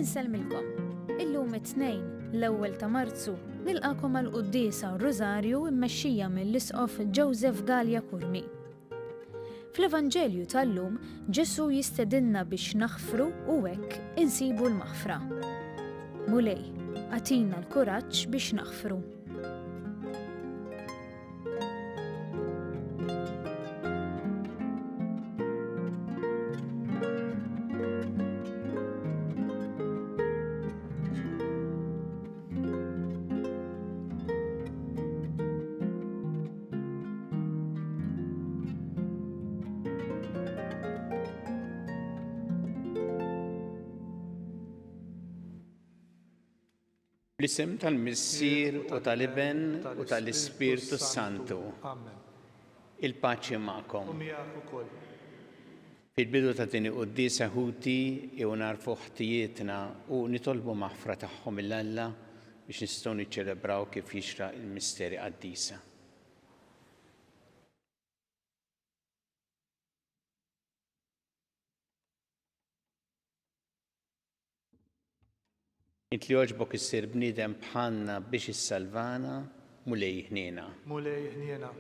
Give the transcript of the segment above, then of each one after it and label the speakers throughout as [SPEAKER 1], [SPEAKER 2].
[SPEAKER 1] Inselmilkom. Illum it-tnejn l-ewwel ta' Marzu nilqakom għall-Qudiesa Rożarju mmexxija mill-Isqof Joseph Gallia Kurmi. Fl-Evanġelju tal-lum Ġesu jistedinna biex naħfru u hekk insibu l-maħfra. Mulej, għatina l-kuraġġ biex naħfru.
[SPEAKER 2] Bl-isem tal-Missier u tal-Iben u tal-Ispirtu Santu. Il-paċi magħkom. Fil-bidu ta' din il-Qudiesa ħuti narfu ħtijietna u nitolbu maħfra tagħhom mill-Alla biex nistgħu niċċelebraw kif jixraq il-misteri qaddisa. Int li jogħġbok issir bniedem bħalna biex issalvana, mulej ħniena.
[SPEAKER 3] Mulej ħniena.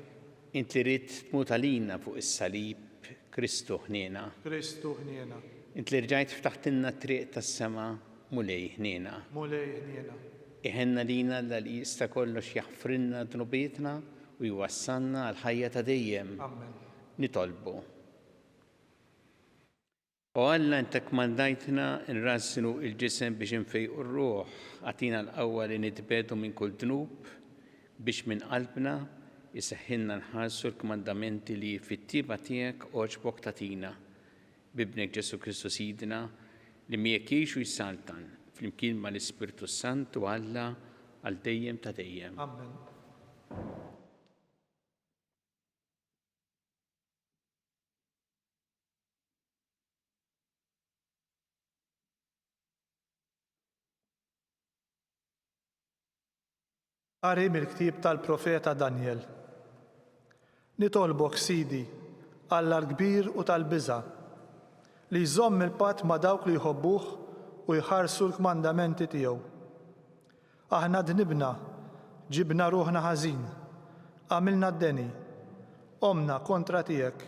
[SPEAKER 2] Int li rid tmut għalina fuq is-salib, Kristu ħniena.
[SPEAKER 3] Kristu ħniena.
[SPEAKER 2] Int li rġajt ftaħtilna t-triq tas-sema, mulej ħniena.
[SPEAKER 3] Mulej ħniena.
[SPEAKER 2] Iħenna lina li jista' kollox jaħfrilna dnubietna u jwassalna għal ħajja ta' dejjem.
[SPEAKER 3] Amen.
[SPEAKER 2] Nitolbu. U Alla Inta kmandajtna nrassinu il-ġisem biex nfejqu r-ruħ, għatina l-qawwa li nitbedu minn kull dnub biex minn qalbna jiseħħilna nħarsu l-kmandamenti li fit-tiba tiegħek oġbok tatina. Bibnek Ġesu Kristu Sidna li miegħek jgħixu jsaltan flimkien mal-Ispirtu Santu Alla għal dejjem ta' dejjem.
[SPEAKER 3] Amen. Qari mill-ktieb tal-profeta Daniel. Nitolbok, Sidi, Alla l-kbir u tal-biża' li jżomm il-patt ma' dawk li jħobbuh u jħarsu l-kmandamenti tiegħu. Aħna dnibna, ġibna ruħna ħażin, għamilna d-deni, omna kontra tiegħek,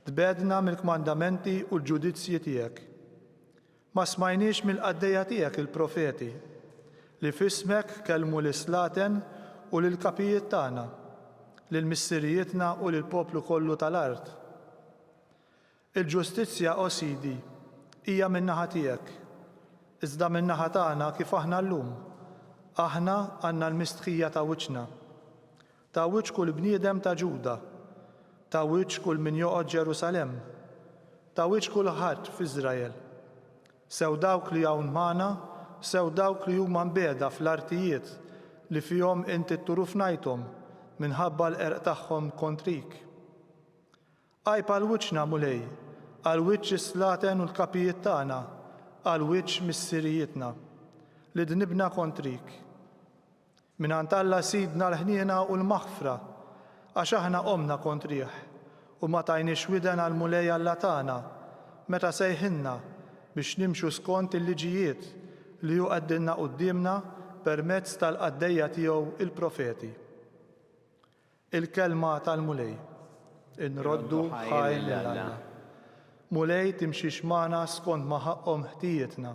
[SPEAKER 3] tbedna mill-kmandamenti u l-ġudizzji tiegħek. Ma smajniex mill-qaddejja tiegħek il-profeti li fismek kellmu l-islaten u l-kapijiet tagħna, lill-missirijietna u lill-poplu kollu tal-art. Il-ġustizzja, o Sidi, hija min-naħa tiegħek, iżda min-naħa tagħna kif aħna llum. Aħna għandna l-mistħija ta' wiċċna, ta' wiċċ kull bniedem ta' Ġuda, ta' wiċċ kull min joqgħod Ġerusalemm, ta' wiċċ kull ħadd f'Iżrael. Sew dawk li hawn magħna, sew dawk li huma mbeda fl-artijiet li fihom inti t-turuf ngħidhom minħabba l-qerq tagħhom kontrik. Qajpa l-wiċċna mulej, għal wiċċ is-slaten u l-kapijiet tagħna, għal wiċċ missirijietna li dnibna kontrik. Minant Alla sidna l-ħniena u l-maħfra għax aħna qomna kontrih u ma tajniex widen għal mulej Alla tagħna meta sejħinna biex nimxu skont il-liġijiet li juqaddilna qudiemna permezz tal-qaddejja tiegħu il-profeti. Il-kelma tal-mulej. Inroddu ħajl l-Alla. Mulej timxix magħna skont ma ħaqhom ħtijietna.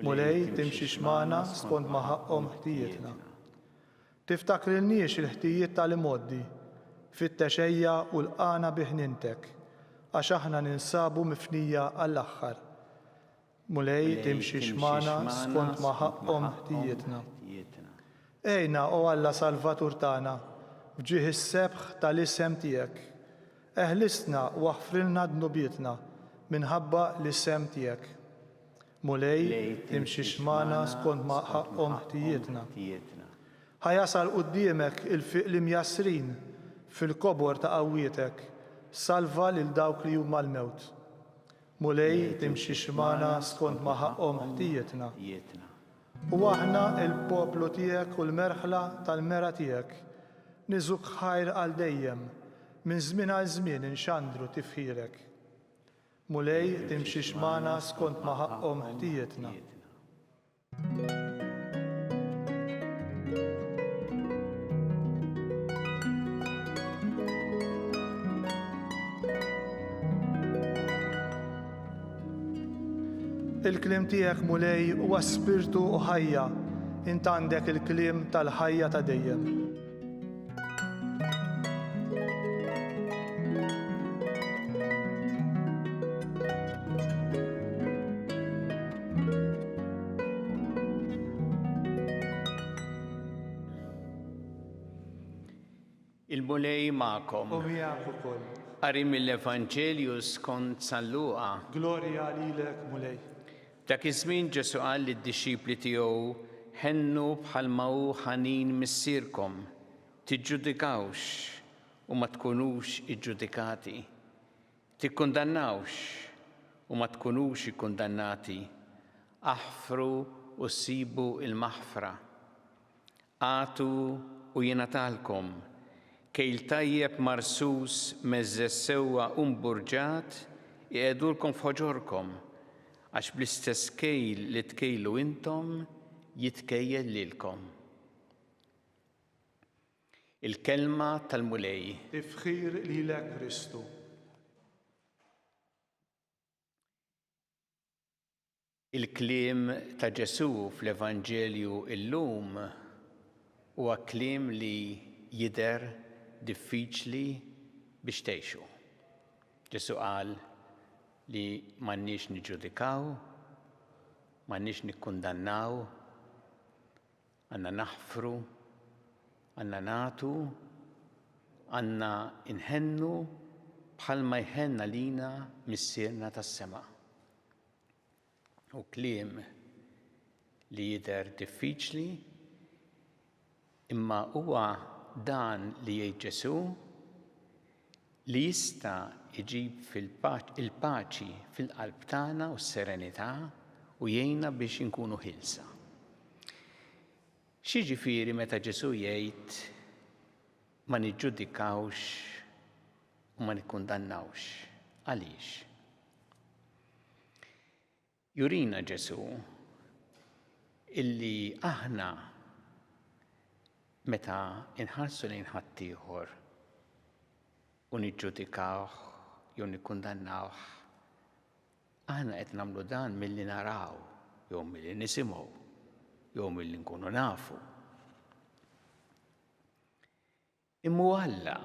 [SPEAKER 3] Mulej timxix magħna skont ma ħaqhom ħtijietna. Tiftakrilniex il-ħtijiet tal-imoddi fit-texejja u l-qana biħnintek għax aħna ninsabu mifnija għall-aħħar. Mulej timxix magħna skont ma ħaqhom ħtijietna. Ejna, o Alla Salvatur tagħna, fġieħ is-sebħ tal-isem tiegħek. Eħlisna u aħfrilna dnubietna minħabba l-isem tiegħek. Mulej timxix magħna skont ma ħaqhom ħtijietna. Ħajasal quddiemek il-fiq li mjassrin fil-kobor ta' qawwietek, salva lil dawk li huma l-mewt. Mulej timxix magħna skont ma ħaqhom ħtijietna. U aħna il-poplu tiegħek u l-merħla tal-mera tiegħek niżuk ħajr għal dejjem minn żmien għal żmien inxandru tifħirek. Mulej timxix magħna skont ma ħaqhom ħtijietna. Il-klim tiegħek mulej huwa spirtu u ħajja, int għandek il-klim tal-ħajja ta' dejjem.
[SPEAKER 2] Il-mulej ma'kom.
[SPEAKER 3] miegħek ukoll.
[SPEAKER 2] Qari mill-Evanġelju skont San Luqa.
[SPEAKER 3] Glorja lilek mulej.
[SPEAKER 2] Dak iż-żmien Ġesu qal lid-dixxipli tiegħu ħennu bħalma hu ħanin missierkom, tiġġudikawx u ma tkunux iġġudikati. Tikkundannawx u ma tkunux ikkundannati. Aħfru u ssibu il-maħfra. Għatu u jingħatalkom. Kejl tajjeb marsus meżżes sewwa u mburġat jgħedulkom f'ħoġorkom għax bl-istess kejl li tkejlu intom jitkejjel lilkom. Il-kelma tal-mulej.
[SPEAKER 3] Tifħir lilek Kristu.
[SPEAKER 2] Il-kliem ta' Ġesu fl-Evanġelju illum huwa kliem li jidher diffiċli biex tgħixu. Ġesu qal li m'għandniex niġġudikaw, m'għandniex nikkundannaw, għandna naħfru, għandna nagħtu, għandna inħennu bħalma jħenna lina missierna tas-sema. U kliem li jidher diffiċli, imma huwa dan li jgħid Ġesu li jista' iġib il-paċi fil-qalb tagħna u s-serenità u jgħinna biex inkunu ħilsa. X'jiġifieri meta Ġesu jgħid ma niġġudikawx u ma nikkundannawx? Għaliex? Jurina Ġesu illi aħna meta inħarsu lejn ħadd ieħor u niġġudikawh jew nikkundannawh, aħna qed nagħmlu dan milli naraw, jew milli nisimgħu, jew milli nkunu nafu. Imma Alla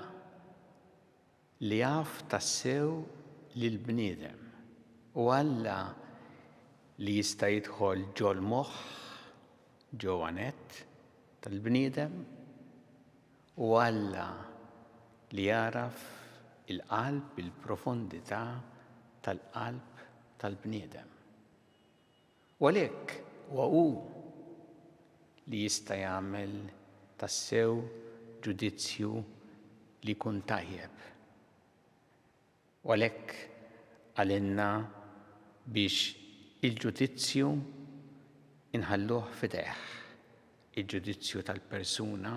[SPEAKER 2] li jaf tassew lill-bniedem u Alla li jista' jidħol ġo l-moħħ, ġo għanett tal-bniedem u Alla li jaraf il-qalb, il-profondità tal-qalb tal-bniedem. U għalhekk huwa hu li jista' jagħmel tassew ġudizzju li jkun tajjeb. U għalhekk għalinna biex il-ġudizzju inħalluh fidejh, il-ġudizzju tal-persuna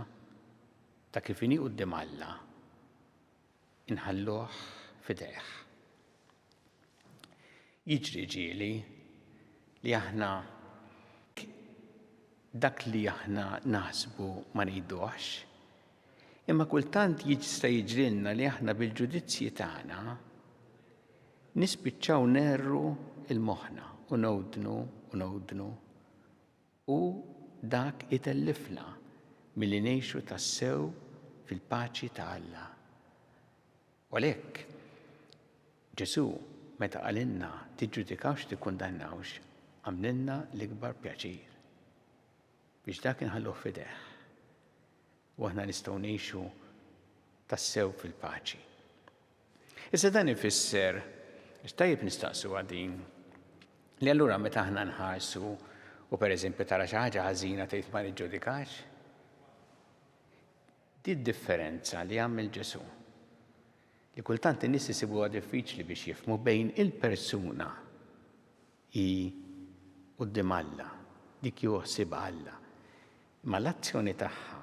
[SPEAKER 2] ta' kif inhi quddiem Alla inħalluh fidejh. Jiġri ġieli li aħna dak li aħna naħsbu ma ngħiduhx, imma kultant jista' jiġrilna li aħna bil-ġudizzji tagħna nispiċċaw nerru il-moħħna u nowdnu u dak itellifna milli ngħixu tassew fil-paċi ta' Alla. U għalhekk Ġesu meta qalilna tiġġudikawx tikkundannawx, għamlilna l-ikbar pjaċir biex dak inħalluh fidejh u aħna nistgħu ngħixu tassew fil-paċi. Issa dan ifisser tajjeb nistaqsu għadin li allura meta aħna nħarsu u pereżempju tara xi ħaġa ħażina tgħid ma niġġudikax. Di d-differenza li għamel Ġesu li kultant in-nies isibuha diffiċli biex jifhmu bejn il-persuna hi quddiem Alla, dik joħsib Alla, ma l-azzjoni tagħha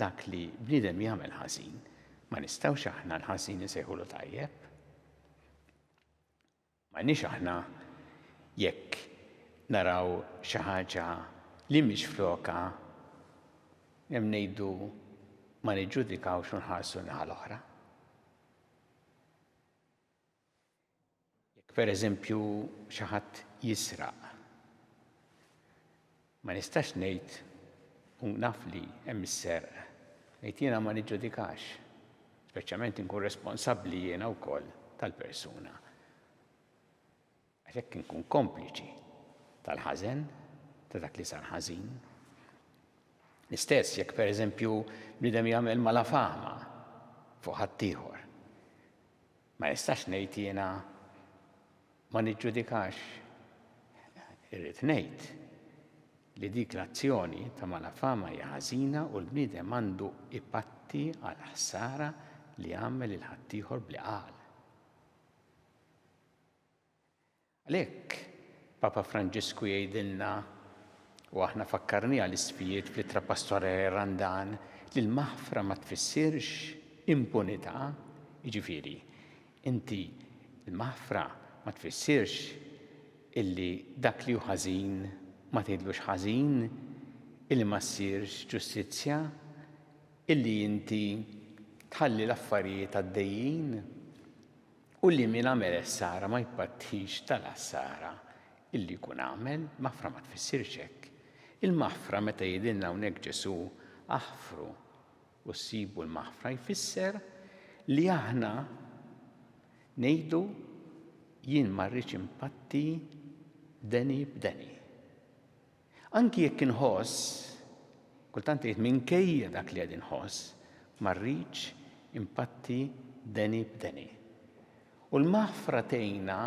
[SPEAKER 2] dak li bniedem jagħmel ħażin ma nistgħux aħna l-ħażin insejħulu tajjeb. M'għandniex aħna jekk naraw xi ħaġa li mhix floka, hemm ngħidu ma niġġudikawx u nħarsu naħa l-oħra. Jekk pereżempju xi ħadd jisraq, ma nistax ngħid u naf li hemm is-serq, ngħid jiena ma niġġudikax, speċjalment inkun responsabbli jiena wkoll tal-persuna. Għalhekk inkun kompliċi tal-ħażen ta' dak li sar ħażin. L-istess jekk pereżempju bniedem jagħmel malafama fuq ħadd ieħor. Ma nistax ngħid jiena ma niġġudikax. Irrid ngħid li dik l-azzjoni ta' malafama hija ħażina u l-bniedem għandu ipatti għal ħsara li għamel il ħadd ieħor bli qal. Għalhekk Papa Franġisku jgħidilna u aħna fakkarniha l-isfijiet fl-ittra pastorali Randan li l-maħfra ma tfissirx impunità, jiġifieri inti l-maħfra ma tfissirx illi dak li hu ħażin ma tgħidlux ħażin, illi ma ssirx ġustizzja, illi inti tħalli l-affarijiet għaddejjin u li min għamel ħsara ma jpattix tal-ħsara illi jkun għamel, maħfra ma tfissirx hekk. Il-maħfra meta jgħidilna hawnhekk Ġesu aħfru u ssibu l-maħfra jfisser li aħna ngħidu jien ma rridx impatti deni b'deni. Anki jekk inħoss, kultant ngħid minkejja dak li qed inħoss, ma rridx impatti deni b'deni. U l-maħfra tgħinna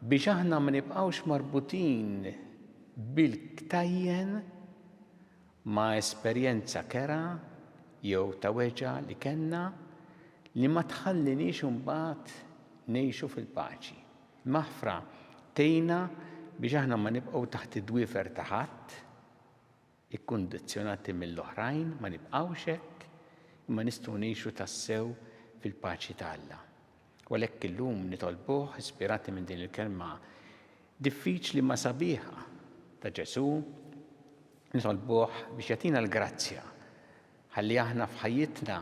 [SPEAKER 2] biex aħna ma nibqgħux marbutin bil-ktajjen ma' esperjenza kera jew ta' weġa li kellna li ma tħallinix imbagħad ngħixu fil-paċi. Maħfra tgħinna biex aħna ma nibqgħu taħt id-dwiefer ta' ħadd, ikkundizzjonati mill-oħrajn, ma nibqgħux hekk, imma nistgħu ngħixu tassew fil-paċi ta' Alla. U għalhekk illum nitolbuh ispirati minn din il-kelma diffiċli ma sabiħa ta' Ġesu, nitolbuh biex jagħtina l-grazzja ħalli aħna f'ħajjitna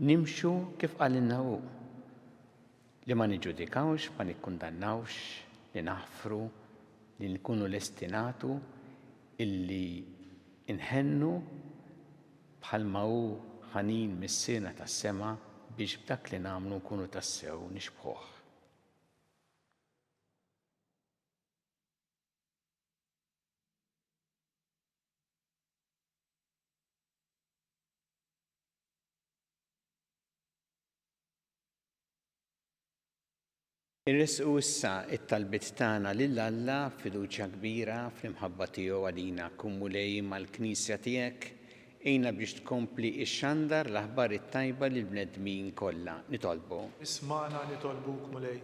[SPEAKER 2] nimxu kif qalilna hu, li ma niġġudikawx, ma nikkundannawx, li naħfru, li nkunu lesti nagħtu, illi inħennu bħalma hu ħanin mis-sena tas-sema biex b'dak li nagħmlu nkunu tassew nixbħuh. Irresqu issa it-talbiet tagħna lil Alla fiduċja kbira fl-imħabba tiegħu għalina kummulej mal-Knisja tiegħek ejna biex tkompli x-xandar l-aħbar it-tajba lill-bnedmin kollha. Nitolbu.
[SPEAKER 3] Isma'na nitolbuk mulej.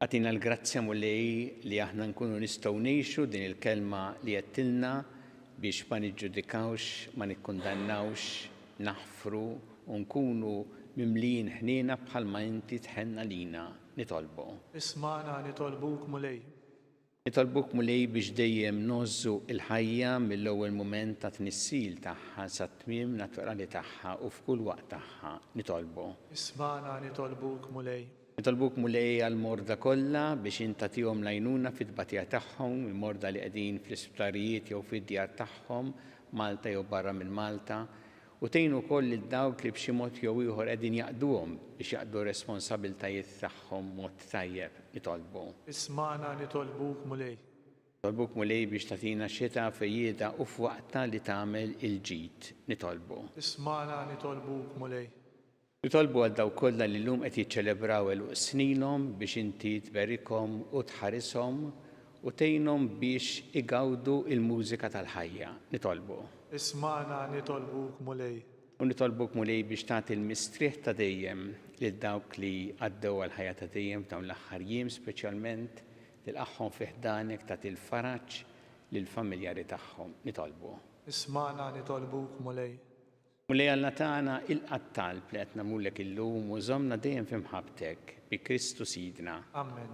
[SPEAKER 2] Għatina l-grazzja mulej li aħna nkunu nistgħu ngħixu din il-kelma li qedtilna biex ma niġġudikawx, ma nikkundannawx, naħfru u nkunu mimlijin ħniena bħalma inti tħenna lina. Nitolbu.
[SPEAKER 3] Isma'na nitolbuk mulej.
[SPEAKER 2] Nitolbuk mulej biex dejjem nożżu il-ħajja mill-ewwel mument ta' tnissil tagħha sa tmiem naturali tagħha u f'kull waqt tagħha. Nitolbu.
[SPEAKER 3] Isma'na nitolbuk mulej.
[SPEAKER 2] Nitolbuk mulej għall-morda kollha biex intagħtihom l-għajnuna fit-tbatija tagħhom, il-morda li qegħdin fl-isptarijiet jew fid-djar tagħhom, Malta jew barra minn Malta, u tgħinu wkoll lil dawk li b'xi mod jew ieħor qegħdin jaqduhom biex jaqdu r-responsabbiltajiet tagħhom mod tajjeb. Nitolbu.
[SPEAKER 3] Isma'na nitolbuk mulej.
[SPEAKER 2] Nitolbuk mulej biex tagħtina xita fejjieda u f'waqta li tagħmel il-ġid. Nitolbu.
[SPEAKER 3] Isma'na nitolbuk mulej.
[SPEAKER 2] Nitolbu għal dawk kollha li llum qed jiċċelebraw eluq snilhom biex inti tberikhom u tħarishom u tgħinhom biex igawdu il-mużika tal-ħajja. Nitolbu.
[SPEAKER 3] Isma'na nitolbuk mulej.
[SPEAKER 2] U nitolbuk mulej biex tagħti l-mistrieħ ta' dejjem lil dawk li għaddew għall-ħajja ta' dejjem f'dawn l-aħħar jiem speċjalment tilqahom fi ħdanek tagħti l-faraġġ lill-familjari tagħhom. Nitolbu.
[SPEAKER 3] Isma'na nitolbuk mulej.
[SPEAKER 2] Mulej Alla tagħna il-qattalb li qed nagħmlulek illum u żommna dejjem f'imħabbtek bi Kristu Sidna.
[SPEAKER 3] Amen.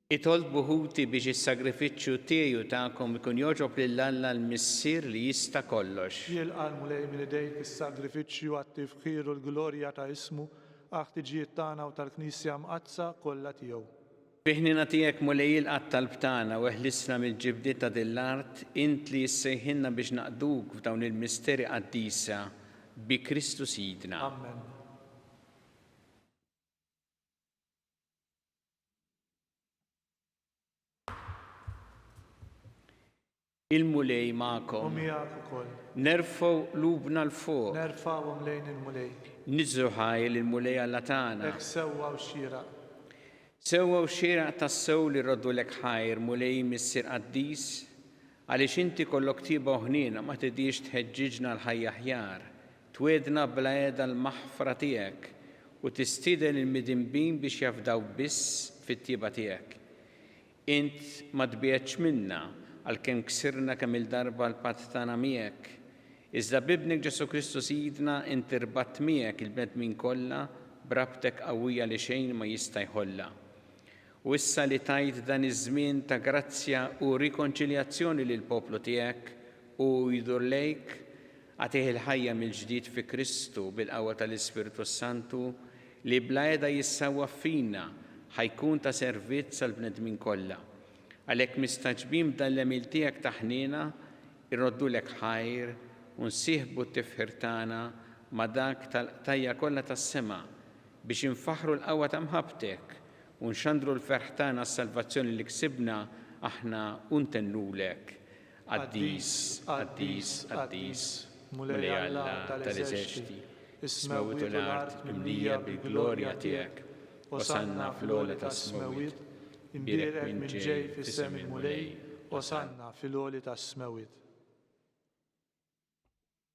[SPEAKER 2] Itolbu ħuti biex is-sagrifiċċju tiegħu tagħkom ikun joġob lill-Alla l-Missier li jista' kollox.
[SPEAKER 3] Jilqa' l-mulej minn idejk is-sagrifiċċju għat-tifħir u l-glorja ta' ismu aħtiġijiet tagħna u tal-Knisja mqazza kollha tiegħu.
[SPEAKER 2] Biħnina tiegħek mulej jilqa' talb tagħna u eħlisna mill-ġibdiet ta' dil-art int li jissejħilna biex naqduk f'dawn il-misteri qaddisa bi Kristu Sidna.
[SPEAKER 3] Amen.
[SPEAKER 2] Il-mulej
[SPEAKER 3] U
[SPEAKER 2] magħkom.
[SPEAKER 3] miegħek ukoll.
[SPEAKER 2] Nerfgħu lubna l-fuq.
[SPEAKER 3] Nerfgħuhom lejn il-mulej.
[SPEAKER 2] Niżżu ħajl il-mulej Alla tagħna.
[SPEAKER 3] Hekk sewwa u xieraq.
[SPEAKER 2] Sewwa u xieraq tas-sew li rroddu lek ħajr mulej missier qaddis għaliex inti kollok tiba ħnina ma tidix tħeġġiġna l-ħajja aħjar, twedna bla qiegħda l-maħfra tiegħek u tistieden il-midinbin biex jafdaw biss fit-tiba tiegħek. Int ma tbiegħetx minna għalkemm ksirna kemm il-darba l-patt tagħna miegħek. Iżda bibnek Ġesu Kristu Sidna inti rbatt miegħek il-bnedmin kollha brabtek qawwija li xejn ma jista' jħollha. U issa li tajt dan iż-żmien ta' grazzja u rikonċiljazzjoni lil poplu tiegħek u jdur lejk għatih il-ħajja mill-ġdid fi Kristu bil-qawwa tal-Ispiritu Santu li bla qiegħda jissawwa fina ħajkun ta' servizz għall-bnedmin kollha. Għalhekk mistaġbin b'dal-emil tiegħek ta' ħniena irroddulek ħajr u nsieħbu t-tifħir tagħna ma' dak tal-qtajja kollha tas-sema biex infaħru l-qawwa ta' mħabbtek u nxandru l-ferħ tagħna s-salvazzjoni li ksibna aħna u ntennulek. Qaddis, qaddis, qaddis, mulej Alla tal-eżerċiti, ismewwiet u l-art mimlija bil-glorja tiegħek, osanna fl-għola tas-smewwiet, imbierek minn ġej fis-sem il-mulej, osanna fil-għoli tas-smewwiet.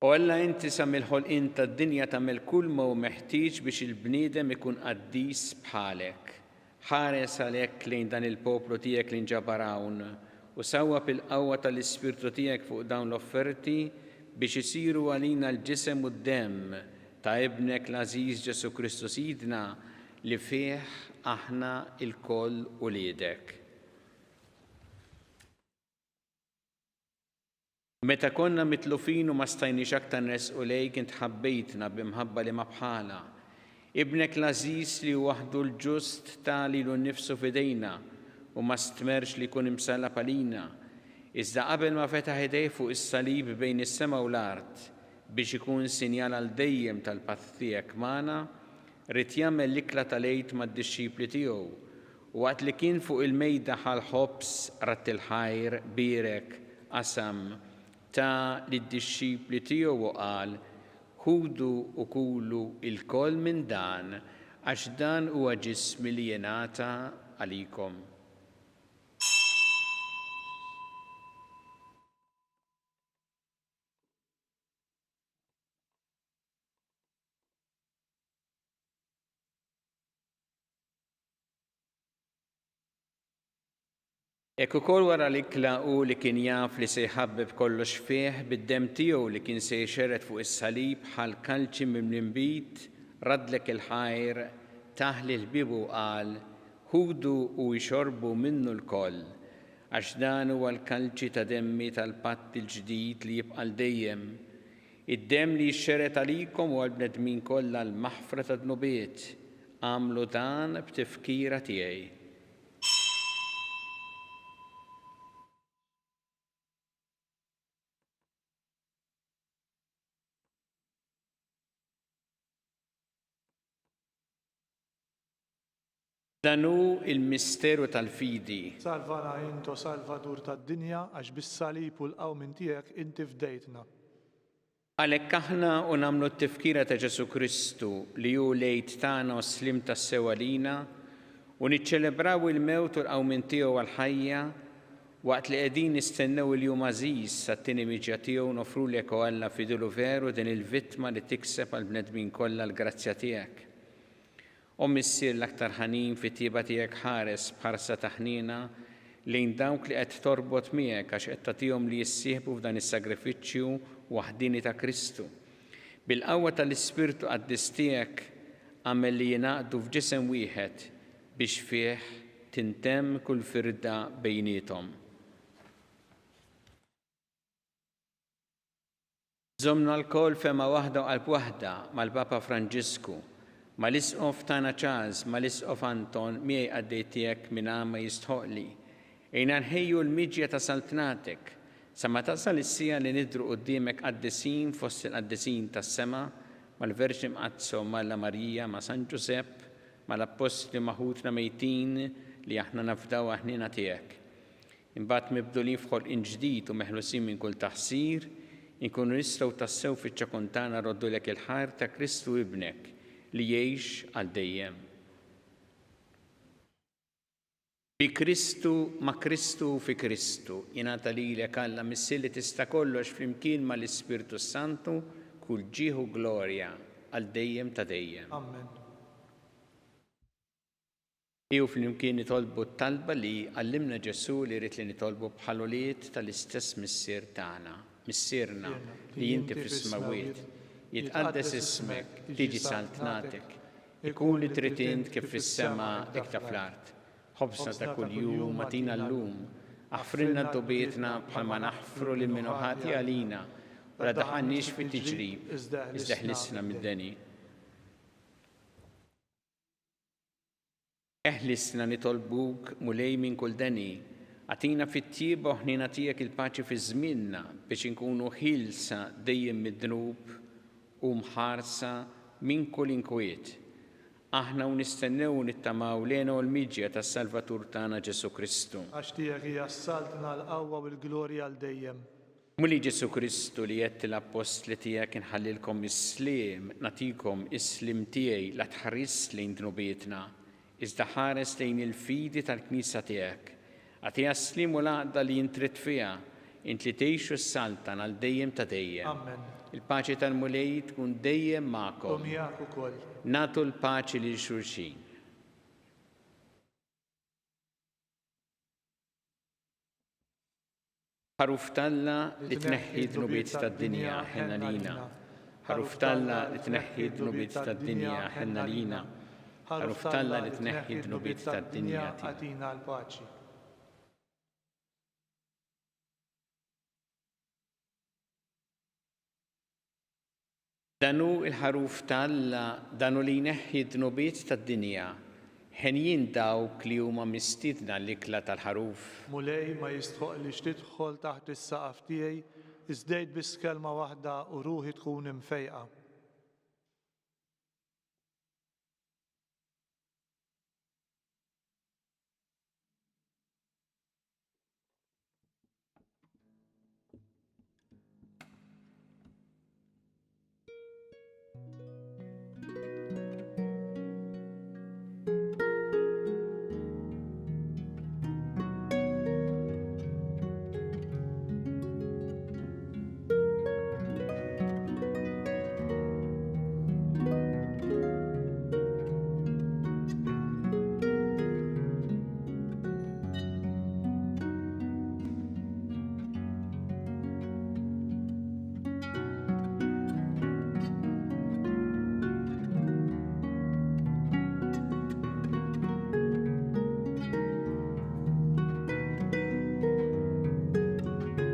[SPEAKER 2] U Alla inti sa mill-ħolqien tad-dinja tagħmel kull ma hu meħtieġ biex il-bniedem ikun qaddis bħalek. Ħares għalhekk lejn dan il-poplu tiegħek li nġabar hawn u sewwa bil-qawwa tal-Ispirtu tiegħek fuq dawn l-offerti biex isiru għalina l-ġisem u d-demm ta' ibnek l-Ażiż Ġesu Kristu Sidna li fih aħna il-koll uliedek. Meta konna mitlufin u ma stajniex aktar nresqu lejk int ħabbejtna b'imħabba li ma bħala. Ibnek l-Ażiż li waħdu l-ġust tali lu nnifsu f'idejna u ma stmerx li jkun imsallab għalina. Iżda qabel ma fetaħ idej fuq is-salib bejn is-sema u l-art biex ikun sinjal għal dejjem tal-patt tiegħek magħna, rid jagħmel l-ikla tal-għid mad-dixxipli tiegħu u waqt li kien fuq il-mejda ħal-ħobs ratt il-ħajr birek qasam ta' lid-dixxipli tiegħu u qal ħudu u kulu il-koll minn dan għax dan huwa ġismi li jingħata għalikom. Ekk ukoll wara l-ikla u li kien jaf li se jħabbeb kollox fih bid-demm tiegħu li kien se jxerred fuq is-salib bħal kalċi mimlimbit radlek il-ħajr taħli l-bieb u qal ħudu u jxorbu minnu l-koll għax dan huwa l-kalċi ta' demmi tal-patt il-ġdid li jibqa' dejjem. Id-demm li jxerred għalikom u għall-bnedmin kollha l-maħfra ta' dnubiet. Għamlu dan b'tifkira tiegħi. Dan hu il-misteru tal-fidi.
[SPEAKER 3] Salvana into Salvadur tad-dinja għax bis-salib u l-qawmin tiegħek inti fdejtna.
[SPEAKER 2] Għalhekk aħna u nagħmlu t-tifkira ta' Ġesu Kristu li hu lejt tagħna u slim tas-sew għalina u niċċelebraw il-mewt u l-qawmin tiegħu għall-ħajja waqt li qegħdin nistennew il-jum għażiż sat-tieni miġja tiegħu nofrulek u Alla fidulu veru din il-vittma li tikseb għall-bnedmin kollha l-grazzja tiegħek. Issir l-aktar ħanin fit-tieba tiegħek ħares bħarsa ta' ħniena lejn dawk li qed torbot miegħek għax qed tagħtihom li jissieħbu f'dan is-sagrifiċċju waħdini ta' Kristu. Bil-qawwa tal-Ispirtu qaddis tiegħek għamel li jingħaqdu f'ġisem wieħed biex fih tintemm kull firda bejnietom. Żomna l-kol fema waħda u qalb waħda mal-Papa Franġisku, mal-Isqof tagħna Charles, mal-Isqof Anton, miegħi għaddej tiegħek minn ma jistħoqli. Ejna nħejju l-miġja ta' saltnatek, sa ma tasal is-sija li nidru quddiemek qaddisin fost il-qaddisin tas-sema, mal-Verġi Mqazzo, Malla Marija, ma' San Ġusepp, mal-Apostli maħutna mejtin li aħna nafdaw aħnina tiegħek. Imbagħad mibdulin f'ħolqien ġdid u meħlusin minn kull taħsir, inkunu nistgħu tassew fiċ-ċakuntana roddulek il-ħar ta' Kristu ibnek li jgħix għal dejjem. Bi Kristu, ma' Kristu fi Kristu, jingħata lilek Alla missilli tista' kollox flimkien mal-Ispirtu Santu kull ġieħu glorja għal dejjem ta' dejjem.
[SPEAKER 3] Amen.
[SPEAKER 2] Iju flimkien nitolbu t-talba li għallimna Ġesu li rrid li nitolbu bħal-uliet tal-istess missier tagħna. Missierna li jinti fis-smawiet, jitqaddes ismek, tiġi saltnatek, ikun li trid int kif fis-sema dik ta' fl-art. Ħobsna ta' kuljum atina llum, aħfrilna d-dobietna bħalma naħfru li minnu ħati għalina, u la daħannix fit-tiġrib, iżda ħlisna mid-deni. Eħlisna nitolbuk mulej minn kull deni, għatina fit-tieba ħnina tiegħek il-paċi fi żmienna biex inkunu ħilsa dejjem mid-dnub u mħarsa minn kull inkwiet. Aħna u nistennew nittamaw lena u l-miġja tas-Salvatur tagħna Ġesu Kristu.
[SPEAKER 3] Għax tiegħek hija s-saltna l-qawwa u l-glorja għal dejjem.
[SPEAKER 2] Muli Ġesu Kristu li qed l-apostli tiegħek inħallilkom is-sliem, nagħtikom is-slim tiegħi la tħares lejn dnubietna, iżda ħares lejn il-fidi tal-Knisja tiegħek. Għatija s-slim u l-għaqda li jintrit fija, int li tgħixu s-saltan għal dejjem ta' dejjem.
[SPEAKER 3] Amen.
[SPEAKER 2] Il-paċi tal-mulej tkun dejjem magħkom.
[SPEAKER 3] U miegħek ukoll.
[SPEAKER 2] Nagħtu l-paċi lil xulxin. Ħaruf Talla li tneħħi d-nubiet tad-dinja ħenna lina. Ħaruf Talla li tneħħi d-nubiet tad-dinja ħenna lina. Ħaruf Talla li tneħħi d-nubiet tad-dinja
[SPEAKER 3] għatina l-paċi.
[SPEAKER 2] Danu il-ħaruf Talla, danu li jneħħi d-nubiet tad-dinja, ħenjin dawk li huma mistiedna l-ikla tal-ħaruf.
[SPEAKER 3] Mulej ma jistħoq li xtidħol taħt is-saqaf tiegħi, iżdejt biss kelma waħda u ruħi tkun imfejqa.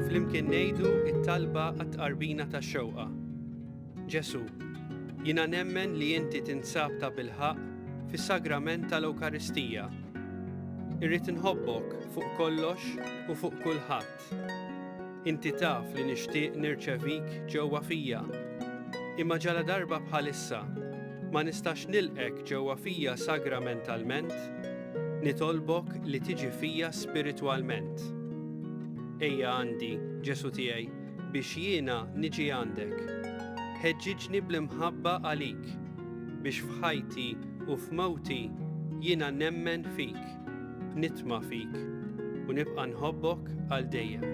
[SPEAKER 4] Flimkien ngħidu t-talba għat-tqarbina tax-xewqa. Ġesu, jiena nemmen li inti tinsab ta' bilħaq fis-sagrament tal-Ewkaristija. Irrid inħobbok fuq kollox u fuq kulħadd. Inti taf li nixtieq nirċevik ġewwa fija. Imma ġala darba bħalissa ma nistax nilqek ġewwa fija sagramentalment, nitolbok li tiġi fija spiritwalment. Ejja għandi, Ġesu tiegħi, biex jiena niġi għandek. Ħeġġiġni bl-imħabba għalik, biex f'ħajti u f'mewti jiena nemmen fik, nitma' fik u nibqa' nħobbok għal dejjem.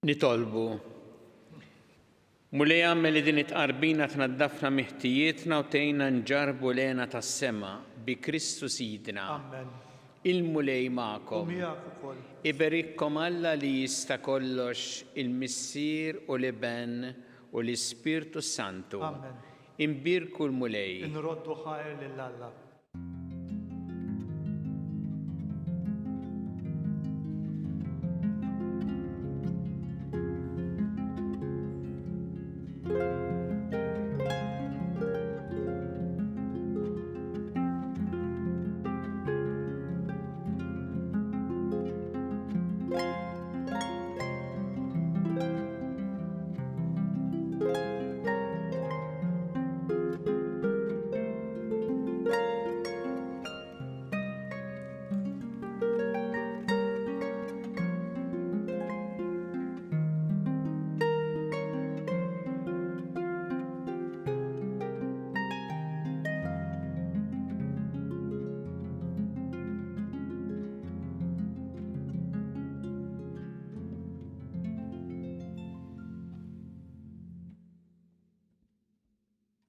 [SPEAKER 2] Nitolbu. Mulej għammel li din it-qarbina tnaddafna miħtijietna u tejna nġarbu lena tas-sema bi Kristu Sidna.
[SPEAKER 3] Amen.
[SPEAKER 2] Il-mulej ma'kom.
[SPEAKER 3] Miegħek ukoll.
[SPEAKER 2] Iberikkom Alla li jista' kollox il-Missier u l-Iben u l-Ispirtu Santu.
[SPEAKER 3] Amen.
[SPEAKER 2] Imbirku l-mulej.
[SPEAKER 3] Inroddu ħajr lil Alla.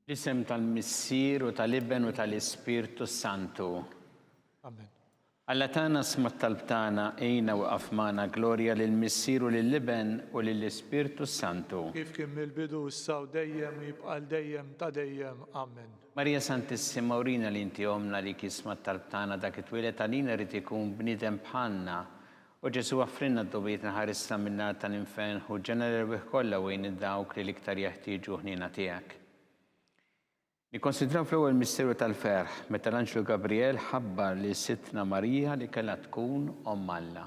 [SPEAKER 2] L-isem tal-Missier u tal-Iben u tal-Ispirtu Santu.
[SPEAKER 3] Amen.
[SPEAKER 2] Alla tana smat talbtana ejna u qafmana glorja lill-Missier u lill-Iben u lill-Ispirtu Santu.
[SPEAKER 3] Kif kien mill-bidu issa u dejjem jibqa' dejjem ta' dejjem. Amen.
[SPEAKER 2] Marija Santissima urina li inti omna li kismat talbtana dak it-twilet għalina rrid ikun bniedem bħalna. U Ġesu għaffrinna d-dobiet naħarissa minna tal-infen u ġenerer wih kollha wejn id-dawk li l-iktar jeħtieġu ħnina tiegħek. Nikkonsidraw fl-ewwel misteru tal-ferħ meta l-Anġlu Gabriel ħabbar li Sittna Marija li kellha tkun Omm Alla.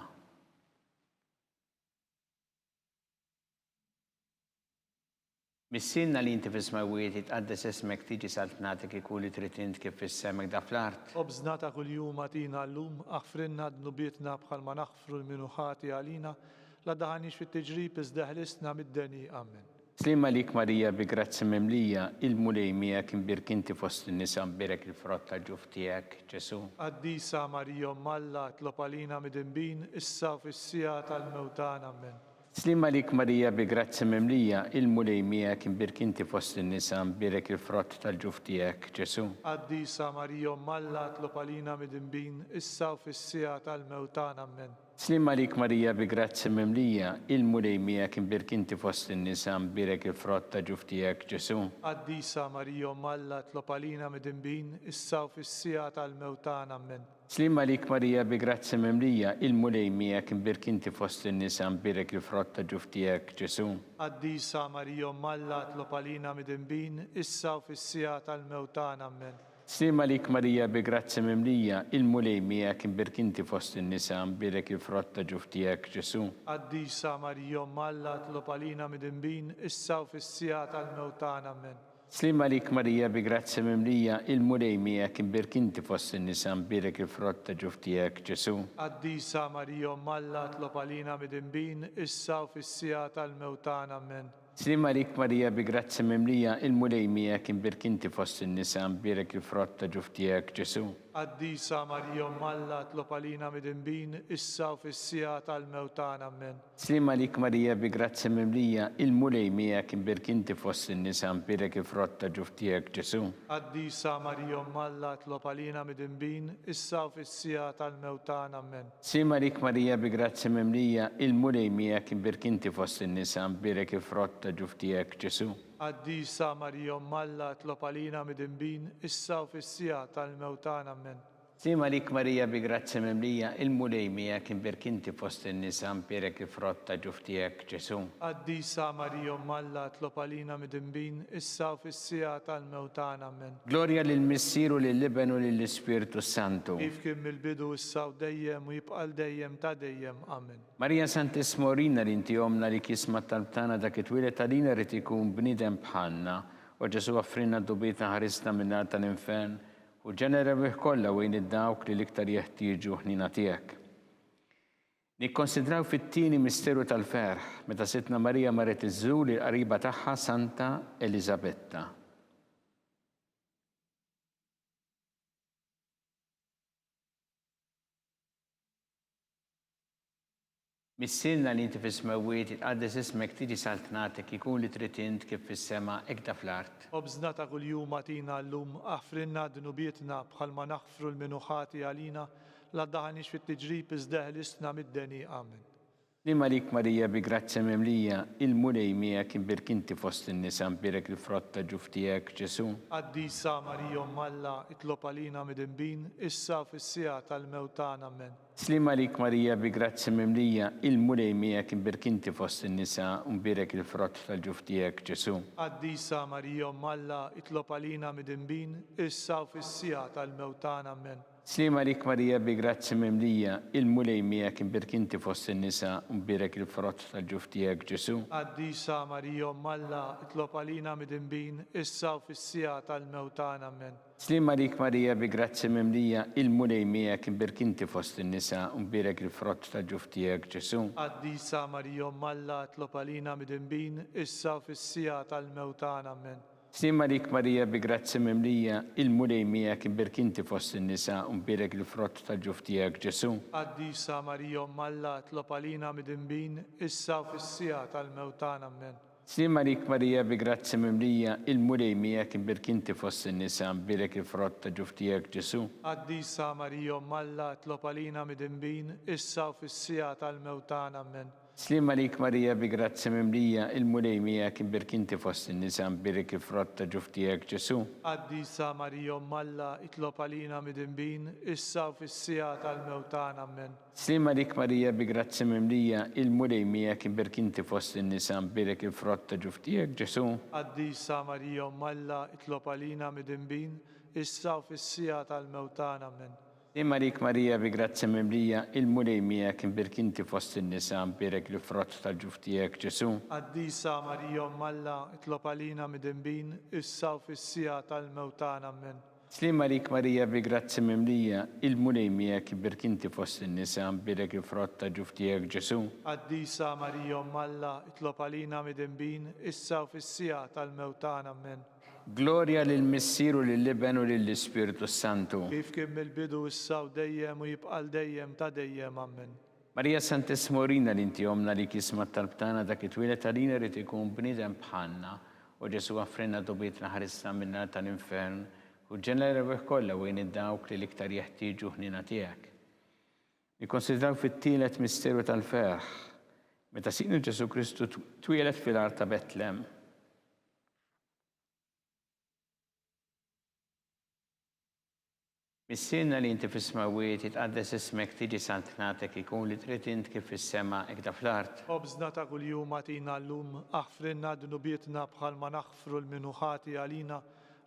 [SPEAKER 2] Missinna li inti fis-smawiet tqaddes ismek tiġi saltnatik ikun li trid int kif fissemek da fl-art.
[SPEAKER 3] Obżna ta' kuljum għatina llum aħfrinna d-nubietna bħalma naħfru l-minuħati għalina la daħanix fit-tiġrib iżda ħlisna mid-deni. Amen.
[SPEAKER 2] Slim għalik Marija bi grazzi mimlija il-mulej miegħek imbirk inti fost in-nisa mbirek il-frott tal-ġuf tiegħek, Ġesu.
[SPEAKER 3] Qaddisa Marija Omm Alla tlob għalina mid-inbin issa u fis-sija tal-mewtan. Amen.
[SPEAKER 2] Slim għalik Marija bi grazzi mimlija il-mulej miegħek imbirk inti fost in-nisa mbirek il-frott tal-ġuf tiegħek, Ġesu.
[SPEAKER 3] Qaddisa Marija Omm Alla tlob għalina mid-inbin issa u fis-sija tal-mewtan. Amen.
[SPEAKER 2] Slim għalik Marija bi grazzi mimlija il-mulej miegħek imbirk inti fost in-nisa mbirek il-frott tal-ġuf tiegħek, Ġesu.
[SPEAKER 3] Qaddisa Marija Omm Alla tlob għalina mid-inbin issa u fis-sija tal-mewtan. Amen.
[SPEAKER 2] Slim għalik Marija bi grazzi mimlija il-mulej miegħek imbirk inti fost in-nisa mbirek il-frott tal-ġuf tiegħek, Ġesu.
[SPEAKER 3] Qaddisa Marija Omm Alla tlob għalina mid-inbin issa u fis-sija tal-mewtan. Amen.
[SPEAKER 2] Slim għalik Marija bi grazzi mimlija il-mulej miegħek imbirk inti fost in-nisa mbirek il-frott tal-ġuf tiegħek, Ġesu.
[SPEAKER 3] Qaddisa Marija Omm Alla tlob għalina mid-inbin issa u fis-sija tal-mewtan. Amen.
[SPEAKER 2] Slim għalik Marija bi grazzi mimlija il-mulej miegħek imbirk inti fost in-nisa mbirek il-frott tal-ġuf tiegħek, Ġesu.
[SPEAKER 3] Qaddisa Marija Omm Alla tlob għalina mid-inbin issa u fis-sija tal-mewtan. Amen.
[SPEAKER 2] Slim għalik Marija bi grazzi mimlija il-mulej miegħek imbirk inti fost in-nisa mbirek il-frott tal-ġuf tiegħek, Ġesu.
[SPEAKER 3] Qaddisa Marija Omm Alla tlob għalina mid-inbin issa u fis-sija tal-mewtan. Amen.
[SPEAKER 2] Slim għalik Marija bi grazzi mimlija il-mulej miegħek imbirk inti fost in-nisa mbirek il-frott tal-ġuf tiegħek, Ġesu.
[SPEAKER 3] Qaddisa Marija Omm Alla tlob għalina mid-inbin issa u fis-sija tal-mewtan. Amen.
[SPEAKER 2] Slim għalik Marija bi grazzi mimlija il-mulej miegħek imbirk inti fost in-nisa mbirek il-frott tal-ġuf tiegħek, Ġesu.
[SPEAKER 3] Qaddisa Marija Omm Alla tlob għalina mid-inbin issa u fis-sija tal-mewtan. Amen.
[SPEAKER 2] Slim għalik Marija bi grazzi mimlija il-mulej miegħek imbirk inti fost in-nisa mbirek il-frott tal-ġuf tiegħek, Ġesu.
[SPEAKER 3] Qaddisa Marija Omm Alla tlob għalina mid-inbin issa u fis-sija tal-mewtan. Amen.
[SPEAKER 2] Glorja lill-Missier u lill-Iben u lill-Ispirtu Santu.
[SPEAKER 3] Kif kien mill-bidu issa u dejjem u jibqa' dejjem ta' dejjem. Amen.
[SPEAKER 2] Marija Santissima urina li inti omna li kisma talbtana dak it-twilet għalina rrid ikun bniedem bħalna u Ġesu għaffrinna d-dubiet naħarisna minna tal-infen u ġenera bih kollha wejn id-dawk li l-iktar jeħtieġu ħnina tiegħek. Nikkonsidraw fit-tieni misteru tal-ferħ meta Sittna Marija marret iżżur il-qariba tagħha Santa Elisabetta. Missilna li inti fis-smawiet jitqaddes ismek tiġi saltnatek ikun li trid int kif fis-sema hekk fl-art.
[SPEAKER 3] Obżna ta' kuljum atina llum aħfrinna dnubietna bħalma naħfru l-minuħati għalina la daħanix fit-tiġrib iżdeħlisna mid-deni. Amen.
[SPEAKER 2] Li Malik Marija bi grazzja memlija, il-mulej miegħek imbirkinti fost in-nisa mbirek il-frott ta' ġuftijek Ġesu.
[SPEAKER 3] Qaddisa Marija Malla itlob għalina mid-imbin issa fis-sija tal-mewtan. Amen.
[SPEAKER 2] Sli Malik Marija bi grazzja memlija, il-mulej miegħek imbirkinti fost in-nisa mbirek il-frott ta' ġuftijek Ġesu.
[SPEAKER 3] Qaddisa Marija Malla itlob għalina mid-imbin issa fis-sija tal-mewtan. Amen.
[SPEAKER 2] Sli Malik Marija bi grazzja memlija, il-mulej miegħek imbirkinti fost in-nisa mbirek il-frott ta' ġuftijek Ġesu.
[SPEAKER 3] Qaddisa Marija Malla itlob għalina mid-imbin issa fis-sija tal-mewtan. Amen.
[SPEAKER 2] Sli Malik Marija bi grazzja memlija, il-mulej miegħek imbirkinti fost in-nisa mbirek il-frott ta' ġuftijek Ġesu.
[SPEAKER 3] Qaddisa Marija Malla itlob għalina mid-imbin issa fis-sija tal-mewtan. Amen.
[SPEAKER 2] Sli Malik Marija bi grazzja memlija, il-mulej miegħek imbirkinti fost in-nisa mbirek il-frott ta' ġuftijek Ġesu.
[SPEAKER 3] Qaddisa Marija Malla itlob għalina mid-imbin issa fis-sija tal-mewtan. Amen.
[SPEAKER 2] Sli Malik Marija bi grazzja memlija, il-mulej miegħek imbirkinti fost in-nisa mbirek il-frott ta' ġuftijek Ġesu.
[SPEAKER 3] Qaddisa Marija Malla itlob għalina mid-imbin issa fis-sija tal-mewtan. Amen.
[SPEAKER 2] Sli Malik Marija bi grazzja memlija, il-mulej miegħek imbirkinti fost in-nisa mbirek il-frott ta' ġuftijek Ġesu.
[SPEAKER 3] Qaddisa Marija Malla itlob għalina mid-imbin issa fis-sija tal-mewtan. Amen.
[SPEAKER 2] Sli Malik Marija bi grazzja memlija, il-mulej miegħek imbirkinti fost in-nisa mbirek il-frott ta' ġuftijek Ġesu.
[SPEAKER 3] Qaddisa Marija Malla itlob għalina mid-imbin issa fis-sija tal-mewtan. Amen.
[SPEAKER 2] Sli Malik Marija bi grazzja memlija, il-mulej miegħek imbirkinti fost in-nisa mbirek il-frott ta' ġuftijek Ġesu.
[SPEAKER 3] Qaddisa Marija Malla itlob għalina mid-imbin issa fis-sija tal-mewtan. Amen.
[SPEAKER 2] Sli Malik Marija bi grazzja memlija, il-mulej miegħek imbirkinti fost in-nisa mbirek il-frott ta' ġuftijek Ġesu.
[SPEAKER 3] Qaddisa Marija Malla itlob għalina mid-imbin issa fis-sija tal-mewtan. Amen.
[SPEAKER 2] Gloria lill-Missieru lill-Liben u lill-Ispiritu Santu.
[SPEAKER 3] Kif kien mill-bidu issa u dejjem u jibqal dejjem ta' dejjem. Amen.
[SPEAKER 2] Marija Sant'Esmorina li inti omna li kisma talbtana dak it-twilet għalina rrid ikun bniedem bħalna u Ġesu għaffrenna dobietna ħarissa minna tal-infern u ġenera kollha wejn id-dawk li l-iktar jeħtieġu ħnina tiegħek. Nikkonsidraw fit-tielet misteru tal-ferħ meta sinu Ġesu Kristu twielet fil-art ta' Betlem. Missilna li inti fis-smawiet jitqaddes ismek tiġi saltnatek ikun li trid int kif fis-sema hekk fl-art.
[SPEAKER 3] Obżna ta' kuljum atina llum aħfrinna dnubietna bħalma naħfru l-minuħati għalina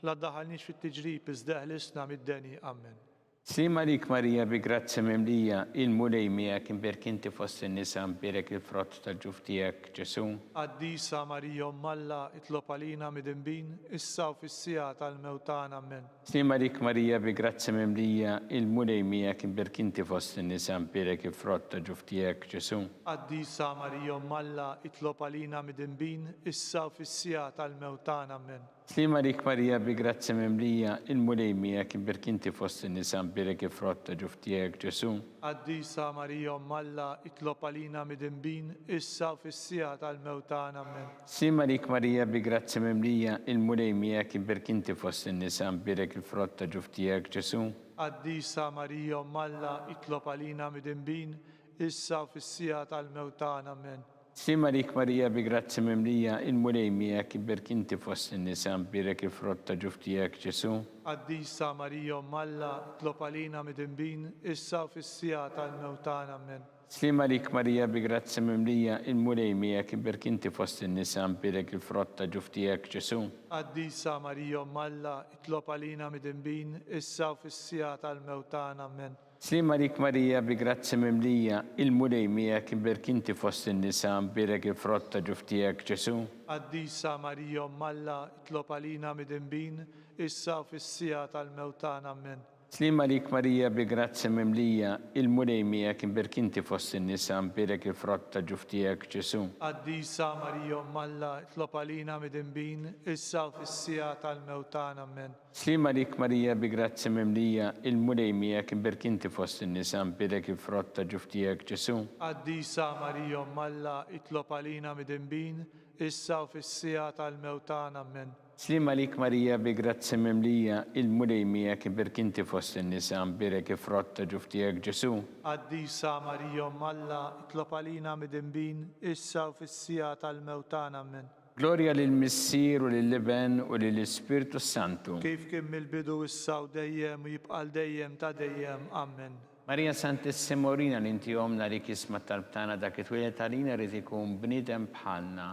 [SPEAKER 3] la daħalniex fit-tiġrib iżdeħlisna mid-deni. Amen.
[SPEAKER 2] Sli Malik Marija bi grazzja memlija, il-mulej miegħek imbirkinti fost in-nisa mbirek il-frott ta' ġuftijek Ġesu.
[SPEAKER 3] Qaddisa Marija Malla itlob għalina mid-imbin issa fis-sija tal-mewtan. Amen.
[SPEAKER 2] Sli Malik Marija bi grazzja memlija, il-mulej miegħek imbirkinti fost in-nisa mbirek il-frott ta' ġuftijek Ġesu.
[SPEAKER 3] Qaddisa Marija Malla itlob għalina mid-imbin issa fis-sija tal-mewtan. Amen.
[SPEAKER 2] Sli Malik Marija bi grazzja memlija, il-mulej miegħek imbirkinti fost in-nisa mbirek il-frott ta' ġuftijek Ġesu.
[SPEAKER 3] Qaddisa Marija Malla itlob għalina mid-imbin issa fis-sija tal-mewtan. Amen.
[SPEAKER 2] Sli Malik Marija bi grazzja memlija, il-mulej miegħek imbirkinti fost in-nisa mbirek il-frott ta' ġuftijek Ġesu.
[SPEAKER 3] Qaddisa Marija Malla itlob għalina mid-imbin issa fis-sija tal-mewtan. Amen.
[SPEAKER 2] Sli Malik Marija bi grazzja memlija, il-mulej miegħek imbirkinti fost in-nisa mbirek il-frott ta' ġuftijek Ġesu.
[SPEAKER 3] Qaddisa Marija Malla itlob għalina mid-imbin issa fis-sija tal-mewtan. Amen.
[SPEAKER 2] Sli Malik Marija bi grazzja memlija, il-mulej miegħek imbirkinti fost in-nisa mbirek il-frott ta' ġuftijek Ġesu.
[SPEAKER 3] Qaddisa Marija Malla itlob għalina mid-imbin issa fis-sija tal-mewtan. Amen.
[SPEAKER 2] Sli Malik Marija bi grazzja memlija, il-mulej miegħek imbirkinti fost in-nisa mbirek il-frott ta' ġuftijek Ġesu.
[SPEAKER 3] Qaddisa Marija Malla itlob għalina mid-imbin issa fis-sija tal-mewtan. Amen.
[SPEAKER 2] Slima lik Marija bi grazzi mimlija, il-mulej miegħek imbirk inti fost in-nisa imbirek il-frott ta' ġuf tiegħek Ġesu.
[SPEAKER 3] Addisa Marija Malla, itlob għalina midinbin, issa u fis-sija tal-mewtan, amen.
[SPEAKER 2] Slima lik Marija bi grazzi mimlija, il-mulej miegħek imbirk inti fost in-nisa imbirek il-frott ta' ġuf tiegħek Ġesu.
[SPEAKER 3] Addisa Marija Malla, itlob għalina midinbin, issa u fis-sija tal-mewtan, amen.
[SPEAKER 2] Slima lik Marija bi grazzi mimlija, il-mulej miegħek imbirk inti fost in-nisa imbirek il-frott ta' ġuf tiegħek Ġesu.
[SPEAKER 3] Addisa Marija Malla, itlob għalina midinbin, issa u fis-sija tal-mewtan, amen.
[SPEAKER 2] Gloria lill-Missier u lill-Iben u lill-Ispirtu Santu.
[SPEAKER 3] Kif kien mill-bidu issa u dejjem u jibqal dejjem ta' dejjem, amen.
[SPEAKER 2] Marija Santissima Orina l-inti omna li kisma talbtana dak it-twilet għalina rrid ikun bniedem bħalna.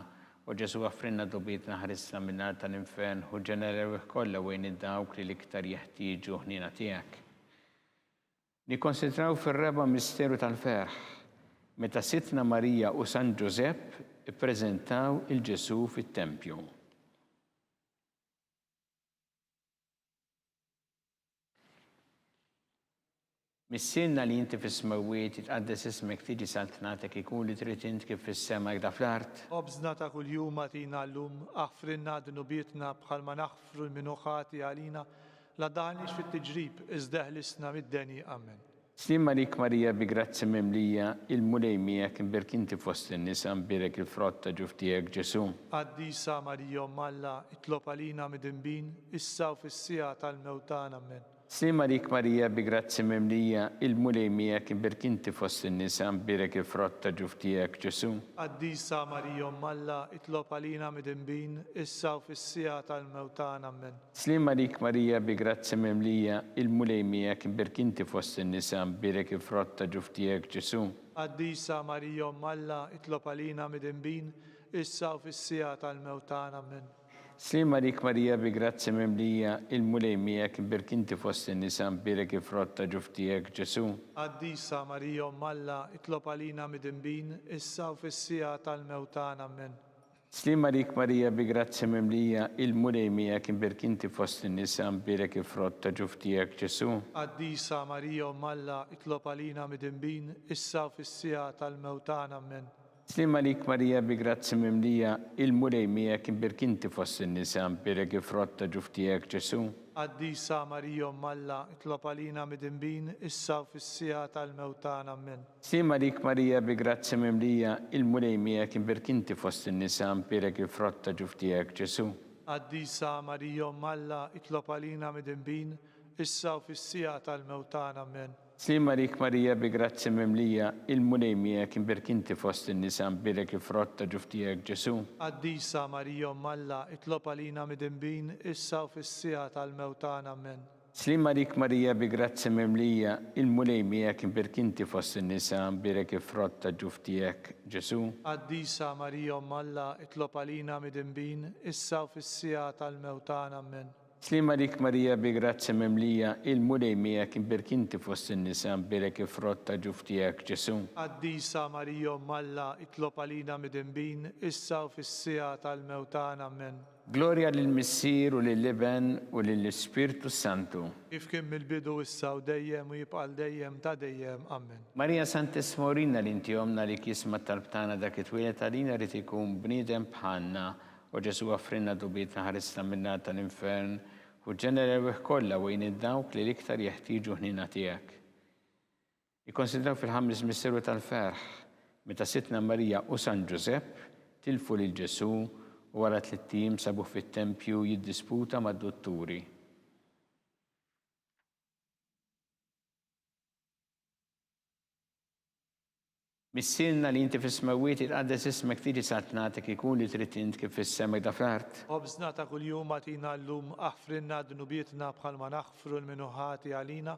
[SPEAKER 2] U Ġesu għaffrinna dobitna ħarisna minnar tal-infern u ġenerew kollha wejn id-dawk li l-iktar jeħtieġu ħnina tiegħek. Nikkonsidraw fir-reba misteru tal-ferħ, meta sitna Marija u San Ġusepp ippreżentaw il-Ġesu fit-Tempju. Missilna li inti fis-smawiet jitqaddes ismek tiġi saltnatek ikun li trid int kif fis-sema jgħda fl-art.
[SPEAKER 3] Obżna ta' kuljum għatina l-lum, aħfrinna d-nubietna bħalma naħfru l-minuħati għalina, la daħnix fit-tiġrib, izdeħlisna mid-deni, amen.
[SPEAKER 2] Slima lik Marija bi grazzi mimlija, il-mulej miegħek imbirk inti fost in-nisa imbirek il-frott ta' ġuf tiegħek Ġesu.
[SPEAKER 3] Addisa Marija Malla, itlob għalina midinbin, issa u fis-sija tal-mewtan, amen.
[SPEAKER 2] Slima lik Marija bi grazzi mimlija, il-mulej miegħek imbirk inti fost in-nisa imbirek il-frott ta' ġuf tiegħek Ġesu.
[SPEAKER 3] Addisa Marija Malla, itlob għalina midinbin, issa u fis-sija tal-mewtan, amen.
[SPEAKER 2] Slima lik Marija bi grazzi mimlija, il-mulej miegħek imbirk inti fost in-nisa imbirek il-frott ta' ġuf tiegħek Ġesu.
[SPEAKER 3] Addisa Marija Malla, itlob għalina midinbin, issa u fis-sija tal-mewtan, amen.
[SPEAKER 2] Slima lik Marija bi grazzi mimlija, il-mulej miegħek imbirk inti fost in-nisa imbirek il-frott ta' ġuf tiegħek Ġesu.
[SPEAKER 3] Addisa Marija Malla, itlob għalina midinbin, issa u fis-sija tal-mewtan, amen.
[SPEAKER 2] Slima lik Marija bi grazzi mimlija, il-mulej miegħek imbirk inti fost in-nisa imbirek il-frott ta' ġuf tiegħek Ġesu.
[SPEAKER 3] Addisa Marija Malla, itlob għalina midinbin, issa u fis-sija tal-mewtan, amen.
[SPEAKER 2] Slima lik Marija bi grazzi mimlija, il-mulej miegħek imbirk inti fost in-nisa imbirek il-frott ta' ġuf tiegħek Ġesu.
[SPEAKER 3] Addisa Marija Malla, itlob għalina midinbin, issa u fis-sija tal-mewtan, amen.
[SPEAKER 2] Slima lik Marija bi grazzi mimlija, il-mulej miegħek imbirk inti fost in-nisa imbirek il-frott ta' ġuf tiegħek Ġesu.
[SPEAKER 3] Addisa Marija Malla, itlob għalina midinbin, issa u fis-sija tal-mewtan, amen.
[SPEAKER 2] Slima lik Marija bi grazzi mimlija, il-mulej miegħek imbirk inti fost in-nisa imbirek il-frott ta' ġuf tiegħek Ġesu.
[SPEAKER 3] Addisa Marija Malla, itlob għalina midinbin, issa u fis-sija tal-mewtan, amen.
[SPEAKER 2] Slima lik Marija bi grazzi mimlija, il-mulej miegħek imbirk inti fost in-nisa imbirek il-frott ta' ġuf tiegħek Ġesu.
[SPEAKER 3] Addisa Marija Malla, itlob għalina midinbin, issa u fis-sija tal-mewtan, amen.
[SPEAKER 2] Slima lik Marija bi grazzi mimlija, il-mulej miegħek imbirk inti fost in-nisa imbirek il-frott ta' ġuf tiegħek Ġesu.
[SPEAKER 3] Addisa Marija Malla, itlob għalina midinbin, issa u fis-sija tal-mewtan, amen.
[SPEAKER 2] Gloria lill-Missier u lill-Iben u lill-Ispirtu Santu.
[SPEAKER 3] Kif kien mill-bidu issa u dejjem u jibqal dejjem ta' dejjem, amen.
[SPEAKER 2] Marija Santissima Orina l-inti omna li kisma talbtana dak it-twilet għalina rrid ikun bniedem bħalna. U Ġesu għaffrinna dobitna ħarisna minnar tal-infern u ġenerew kollha wejn id-dawk li l-iktar jeħtieġu ħnina tiegħek. Ikkonsidraw fil-ħames misteru tal-ferħ, meta sitna Marija u San Ġusepp tilfu lil Ġesu u wara 3 tim sabuh fit-tempju jiddisputa mad-dotturi. Missilna li inti fis-smawiet jitqaddes ismek tiġi saltnatek ikun li trid int kif fis-sema jgħda fl-art.
[SPEAKER 3] Obżna ta' kuljum għatina l-lum, aħfrinna d-nubietna bħalma naħfru l-minuħati għalina,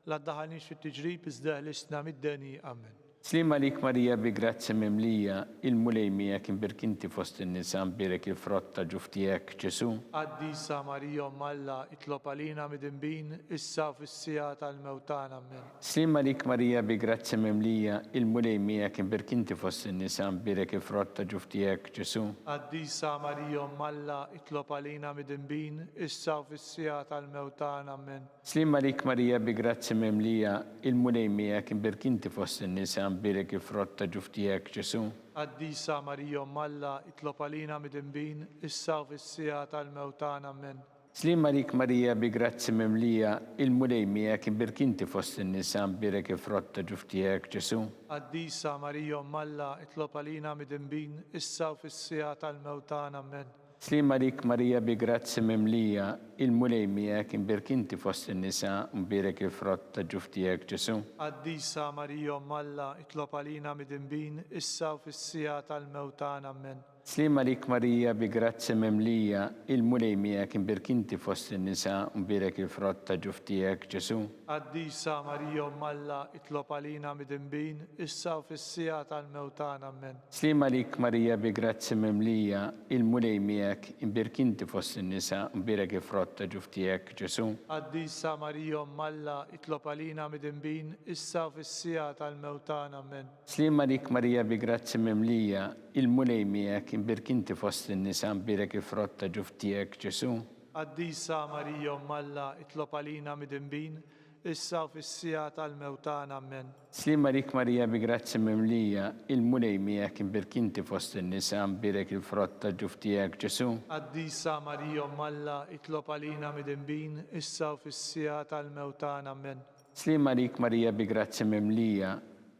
[SPEAKER 3] la daħalniex fit-tiġrib, izdeħlisna mid-deni, amen.
[SPEAKER 2] Slima lik Marija bi grazzi mimlija, il-mulej miegħek imbirk inti fost in-nisa mbirek il-frott ta' ġuftijek Ġesu.
[SPEAKER 3] Addisa Marija Malla, itlob għalina mid-imbin, issa u fis-sija tal-mewtana. Amen.
[SPEAKER 2] Slima lik Marija bi grazzi mimlija, il-mulej miegħek imbirk inti fost in-nisa mbirek il-frott ta' ġuftijek Ġesu.
[SPEAKER 3] Addisa Marija Malla, itlob għalina mid-imbin, issa u fis-sija tal-mewtana. Amen.
[SPEAKER 2] Slima lik Marija bi grazzi mimlija, il-mulej miegħek imbirk inti fost in-nisa mbirek il-frott ta' ġuftijek Ġesu.
[SPEAKER 3] Addisa Marija Malla, itlob għalina mid-imbin, issa u fis-sija tal-mewtana. Amen.
[SPEAKER 2] Slima lik Marija bi grazzi mimlija, il-mulej miegħek imbirk inti fost in-nisa mbirek il-frott ta' ġuftijek Ġesu.
[SPEAKER 3] Addisa Marija Malla, itlob għalina mid-imbin, issa u fis-sija tal-mewtana. Amen.
[SPEAKER 2] Slima lik Marija bi grazzi mimlija, il-mulej miegħek imbirk inti fost in-nisa mbirek il-frott ta' ġuftijek Ġesu.
[SPEAKER 3] Addisa Marija Malla, itlob għalina mid-imbin, issa u fis-sija tal-mewtana. Amen.
[SPEAKER 2] Slima lik Marija bi grazzi mimlija, il-mulej miegħek imbirk inti fost in-nisa mbirek il-frott ta' ġuftijek Ġesu.
[SPEAKER 3] Addisa Marija Malla, itlob għalina mid-imbin, issa u fis-sija tal-mewtana. Amen.
[SPEAKER 2] Slima lik Marija bi grazzi mimlija, il-mulej miegħek imbirk inti fost in-nisa mbirek il-frott ta' ġuftijek Ġesu.
[SPEAKER 3] Addisa Marija Malla, itlob għalina mid-imbin, issa u fis-sija tal-mewtana. Amen.
[SPEAKER 2] Slima lik Marija bi grazzi mimlija, il-mulej miegħek imbirk inti fost in-nisa mbirek il-frott ta' ġuftijek Ġesu.
[SPEAKER 3] Addisa Marija Malla, itlob għalina mid-imbin, issa u fis-sija tal-mewtana. Amen.
[SPEAKER 2] Slima lik Marija bi grazzi mimlija, il-mulej miegħek imbirk inti fost in-nisa mbirek il-frott ta' ġuftijek Ġesu.
[SPEAKER 3] Addisa Marija Malla, itlob għalina mid-imbin, issa u fis-sija tal-mewtana. Amen.
[SPEAKER 2] Slima lik Marija bi grazzi mimlija,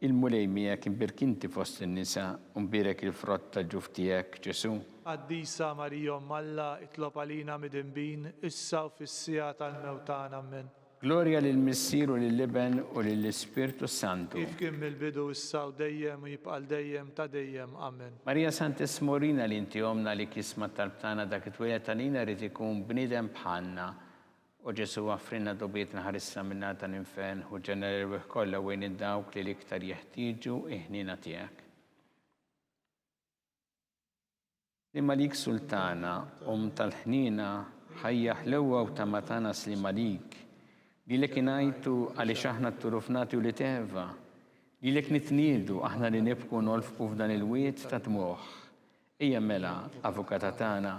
[SPEAKER 2] il-mulej miegħek imbirk inti fost in-nisa mbirek il-frott ta' ġuftijek Ġesu.
[SPEAKER 3] Addisa Marija Malla, itlob għalina mid-imbin, issa u fis-sija tal-mewtana. Amen.
[SPEAKER 2] Gloria lill-Missier u lill-Iben u lill-Ispirtu Santu.
[SPEAKER 3] Kif kien mill-bidu issa u dejjem u jibqa' dejjem ta' dejjem. Amen.
[SPEAKER 2] Marija Santis Morina li inti omna li kisma tal-btana dak it-tweled tanina rrid ikun bniedem bħalna. U Ġesu għaffrinna dobietna ħarissa minna tal-infern u ġeneral kollha wejn id-dawk li l-iktar jeħtieġu iħnina tiegħek. Slima lik Sultana, tal-ħnina, ħajja ħlewwa u tamatana slima lik. Lilek ingħajtu għaliex aħna t-turufnati u li teva. Lilek nitniedu aħna li nibku nolfqu f'dan il-wiet ta' dmuħ. Ejja mela, avukata tagħna,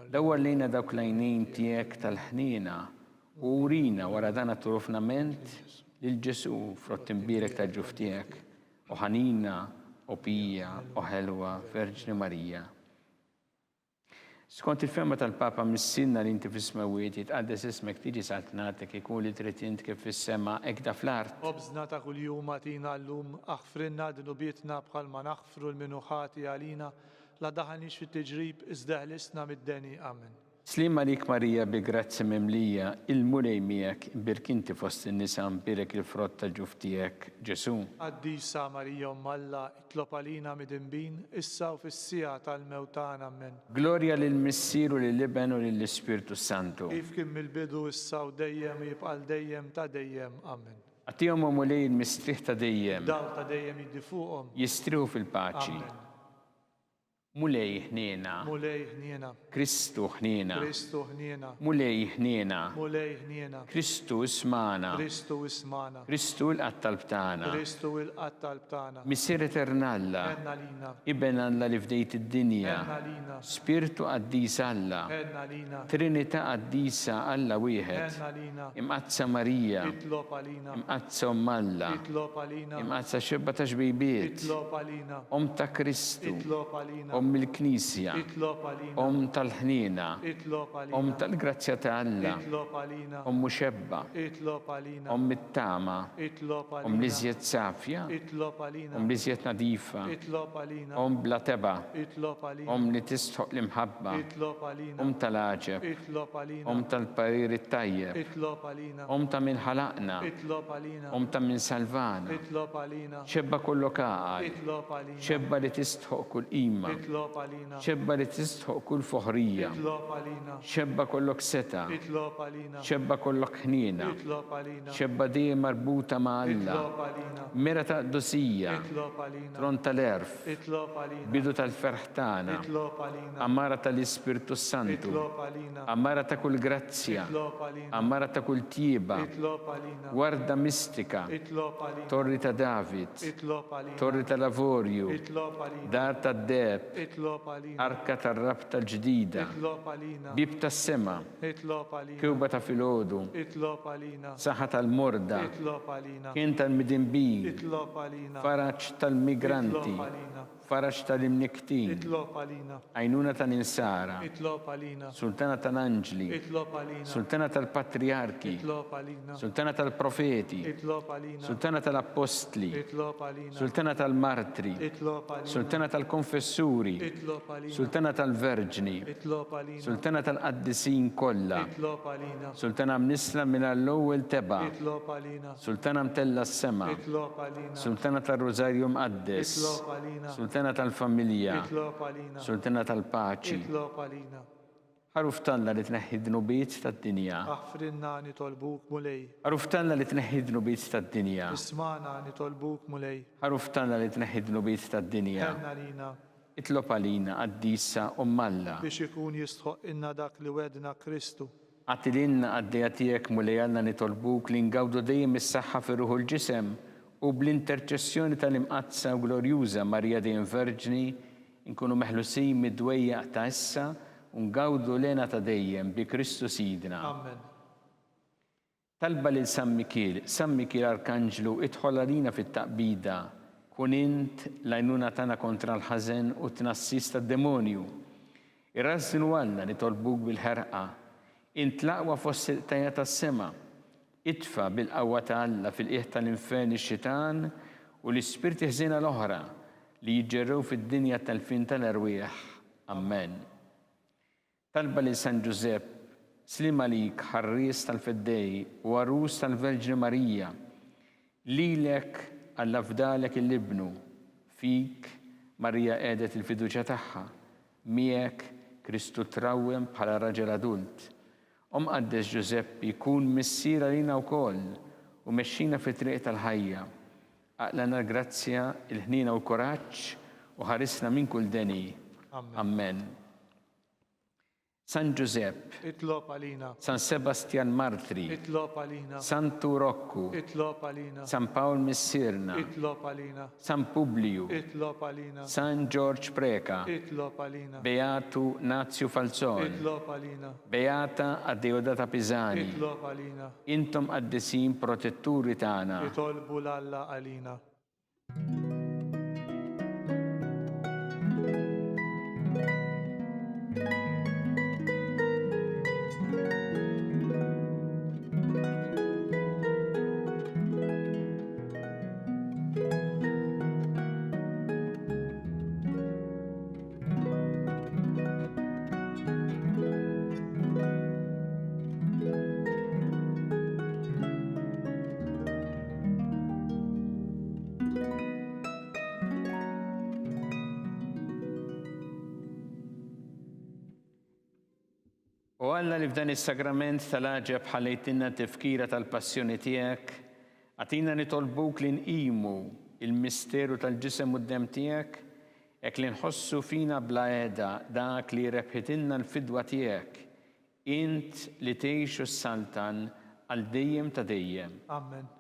[SPEAKER 2] dawwar lejna dawk l-għajnejn tiegħek tal-ħnina u urina wara dan it-turufnament lil Ġesu frott imbirek tal-ġuftijek u ħanina u pija u ħelwa Verġni Marija. Skont il-femma tal-Papa missinna li inti fis-smawiet jitqaddes ismek tiġi saltnatek ikun li trid int kif fis-sema hekk da fl-art.
[SPEAKER 3] Obżna ta' kuljum għatina llum, aħfrinna dinubietna bħalma naħfru l-minuħati għalina, la daħanix fit-tiġrib iżda ħlisna mid-deni. Amen.
[SPEAKER 2] Slima lik Marija bi grazzi mimlija, il-mulej miegħek imbirk inti fost in-nisa mbirek il-frott ta' ġuftijek Ġesu.
[SPEAKER 3] Addisa Marija Malla, itlob għalina mid-imbin, issa u fis-sija tal-mewtana. Amen.
[SPEAKER 2] Gloria lill-Missier u lill-Iben u lill-Ispirtu Santu.
[SPEAKER 3] Kif kien mill-bidu issa u dejjem u jibqa' dejjem ta' dejjem. Amen.
[SPEAKER 2] Għatihom mulej il-mistrieħ ta' dejjem.
[SPEAKER 3] Daw ta' dejjem jiddi fuqhom.
[SPEAKER 2] Jistriħu fil-paċi.
[SPEAKER 3] Amen.
[SPEAKER 2] Mulej ħniena.
[SPEAKER 3] Mulej ħniena.
[SPEAKER 2] Kristu ħniena.
[SPEAKER 3] Kristu ħniena.
[SPEAKER 2] Mulej ħniena.
[SPEAKER 3] Mulej ħniena.
[SPEAKER 2] Kristu ismana.
[SPEAKER 3] Kristu ismana.
[SPEAKER 2] Kristu l-qattal btana.
[SPEAKER 3] Kristu il-qattal btana.
[SPEAKER 2] Missier eternalla.
[SPEAKER 3] Enna lina.
[SPEAKER 2] Iben Alla li fdejt id-dinja.
[SPEAKER 3] Enna lina.
[SPEAKER 2] Spiritu qaddis Alla.
[SPEAKER 3] Enna lina.
[SPEAKER 2] Trinità qaddisa Alla wieħed.
[SPEAKER 3] Enna lina.
[SPEAKER 2] Imqazza Marija.
[SPEAKER 3] Itlob għalina.
[SPEAKER 2] Imqazza Alla.
[SPEAKER 3] Itlob għalina.
[SPEAKER 2] Imqazza xebba ta' xbejbiet.
[SPEAKER 3] Itlob għalina.
[SPEAKER 2] Ta' Kristu.
[SPEAKER 3] Itlob għalina.
[SPEAKER 2] Il-Knisja.
[SPEAKER 3] Itlob għalina.
[SPEAKER 2] Tal-ħnina.
[SPEAKER 3] Itlob għalina.
[SPEAKER 2] Tal-grazzja ta' Alla.
[SPEAKER 3] Itlob għalina.
[SPEAKER 2] Muxebba.
[SPEAKER 3] Itlob għalina.
[SPEAKER 2] It-tama.
[SPEAKER 3] Itlob għalina.
[SPEAKER 2] Liżjed safja.
[SPEAKER 3] Itlob għalina.
[SPEAKER 2] Liżjed nadifa.
[SPEAKER 3] Itlob għalina.
[SPEAKER 2] Bla teba.
[SPEAKER 3] Itlob għalina.
[SPEAKER 2] Li tistħoq l-imħabba,
[SPEAKER 3] Itlob għalina.
[SPEAKER 2] tal-għaġeb,
[SPEAKER 3] Itlob għalina.
[SPEAKER 2] tal-parir it-tajjeb,
[SPEAKER 3] Itlob għalina.
[SPEAKER 2] ta' min ħalaqna,
[SPEAKER 3] Itlob għalina.
[SPEAKER 2] ta' min salvana,
[SPEAKER 3] Itlob għalina.
[SPEAKER 2] xebba kollu kaqal,
[SPEAKER 3] Itlob għalina.
[SPEAKER 2] xebba li tistħoq kull qima,
[SPEAKER 3] Itlob għalina.
[SPEAKER 2] xebba li tistħoq kull foħrija,
[SPEAKER 3] Itlob għalina.
[SPEAKER 2] xebba kollok seta,
[SPEAKER 3] Itlob għalina.
[SPEAKER 2] xebba kollok ħnina,
[SPEAKER 3] Itlob għalina.
[SPEAKER 2] xebba dejjem marbuta ma' Alla,
[SPEAKER 3] Itlob għalina.
[SPEAKER 2] mira ta' qdusija,
[SPEAKER 3] Itlob għalina.
[SPEAKER 2] tron tal-erf,
[SPEAKER 3] Itlob għalina.
[SPEAKER 2] bidu tal-ferħ tagħna,
[SPEAKER 3] Itlob għalina.
[SPEAKER 2] ammara tal-Ispirtu Santu,
[SPEAKER 3] Itlob għalina.
[SPEAKER 2] ammara ta' kull grazzja,
[SPEAKER 3] Itlob għalina.
[SPEAKER 2] ammara ta' kull tieba,
[SPEAKER 3] Itlob għalina.
[SPEAKER 2] warda mistika,
[SPEAKER 3] Itlob għalina.
[SPEAKER 2] torri ta' David,
[SPEAKER 3] Itlob għalina.
[SPEAKER 2] torri ta' lavorju,
[SPEAKER 3] Itlob għalina.
[SPEAKER 2] dar ta' deb,
[SPEAKER 3] Itlob għalina.
[SPEAKER 2] arka ta' rabta ġdida,
[SPEAKER 3] Itlob għalina.
[SPEAKER 2] bib ta' sema,
[SPEAKER 3] Itlob għalina.
[SPEAKER 2] kewba ta' filodu,
[SPEAKER 3] Itlob għalina.
[SPEAKER 2] saħħa tal-morda,
[SPEAKER 3] Itlob għalina.
[SPEAKER 2] kien tal-midinbin,
[SPEAKER 3] Itlob għalina.
[SPEAKER 2] faraċ tal-migranti,
[SPEAKER 3] Itlob għalina.
[SPEAKER 2] faraċ tal-imniktin,
[SPEAKER 3] Itlob għalina.
[SPEAKER 2] għajnuna tal-insara,
[SPEAKER 3] Itlob għalina.
[SPEAKER 2] sultana tal-anġli,
[SPEAKER 3] Itlob għalina.
[SPEAKER 2] sultana tal-patriarki,
[SPEAKER 3] Itlob għalina.
[SPEAKER 2] sultana tal-profeti,
[SPEAKER 3] Itlob għalina.
[SPEAKER 2] sultana tal-apostli,
[SPEAKER 3] Itlob għalina.
[SPEAKER 2] sultana tal-martri,
[SPEAKER 3] Itlob għalina.
[SPEAKER 2] sultana tal-konfessuri,
[SPEAKER 3] Itlob għalina.
[SPEAKER 2] sultana tal-verġni,
[SPEAKER 3] Itlob għalina.
[SPEAKER 2] sultana tal-qaddisin kollha,
[SPEAKER 3] Itlob għalina.
[SPEAKER 2] sultana mnisla minn l-ewwel teba,
[SPEAKER 3] Itlob għalina.
[SPEAKER 2] sultana mtella s-sema,
[SPEAKER 3] Itlob għalina.
[SPEAKER 2] sultana tal-Rożarju Mqaddes,
[SPEAKER 3] Itlob għalina.
[SPEAKER 2] sultana tal-familja,
[SPEAKER 3] Itlob għalina.
[SPEAKER 2] sultana tal-paċi.
[SPEAKER 3] Itlob għalina.
[SPEAKER 2] Ħaruf talla li tneħħidnu bit tad-dinja.
[SPEAKER 3] Aħfrinna nitolbuk mulej.
[SPEAKER 2] Ħaruf talla li tneħħidnu bit tad-dinja.
[SPEAKER 3] Ismana nitolbuk mulej.
[SPEAKER 2] Ħaruf talla li tneħħidnu bit tad-dinja.
[SPEAKER 3] Ħenna lina
[SPEAKER 2] Itlob għalina għaddisa Alla.
[SPEAKER 3] biex ikun jistħoq inna dak li wedna Kristu.
[SPEAKER 2] Għatilinna għaddija tijek mulejjalna nitolbuk li ngawdu dejjem is-saħħa fi ruħu l-ġisem u bl-interċessjoni tal-imqazza u glorjuża Marija dejjem Verġni nkunu meħlusin mid-dwejjaq ta' issa u ngawdu lena ta' dejjem bi Kristu Sidna.
[SPEAKER 3] Amen.
[SPEAKER 2] Talba lil San Mikil Arkanġlu idħol għalina fit-taqbida kun int l-għajnuna tagħna kontra l-ħażen u tnassis tad-demonju. Irrażnu Alla nitolbuk bil-ħerqa. Int laqwa fost il-tajja tas-sema. Itfa bil-qawwa ta' Alla fil-qiegħ tal-infern ix-xitan u l-ispirti ħżiena l-oħra li jiġġerrew fid-dinja tal-fin tal-erwieħ. Amen. Talba lil San Giusepp, slim għalik ħarries tal-Feddej u għarus tal-Verġni Marija, lilek għall-afdalek il-libnu, fik Marija għedet il-fiduċja tagħha, miegħek Kristu trawwem bħala raġel adult. Qaddes Giuseppe jkun missiera lina wkoll u mexxina fit-triq tal-ħajja. Aqlana grazzja, il-ħnina u l-kuraġġ u ħarisna minn kull deni. Amen. San Giuseppe,
[SPEAKER 3] Itlob għalina.
[SPEAKER 2] San Sebastian Martri,
[SPEAKER 3] Itlob għalina.
[SPEAKER 2] Santu Rocco,
[SPEAKER 3] Itlob għalina.
[SPEAKER 2] San Paul Missirna,
[SPEAKER 3] Itlob għalina.
[SPEAKER 2] San Publiu,
[SPEAKER 3] Itlob għalina.
[SPEAKER 2] San George Preka,
[SPEAKER 3] Itlob għalina.
[SPEAKER 2] Beatu Nazio Falzon,
[SPEAKER 3] Itlob għalina.
[SPEAKER 2] Beata Addeodata Pisani,
[SPEAKER 3] Itlob għalina.
[SPEAKER 2] intom għaddesin protetturi tagħna.
[SPEAKER 3] Itolbu l-Alla għalina.
[SPEAKER 2] U Alla li f'dan is-sagrament tal-għaġeb ħallejtinna tifkira tal-passjoni tiegħek, għatina nitolbuk li nqimu il-misteru tal-ġisem u d-dem tiegħek, hekk li nħossu fina bla għeda dak li rebħitilna l-fidwa tiegħek, int li tgħixu s-saltan għal dejjem ta' dejjem.
[SPEAKER 3] Amen.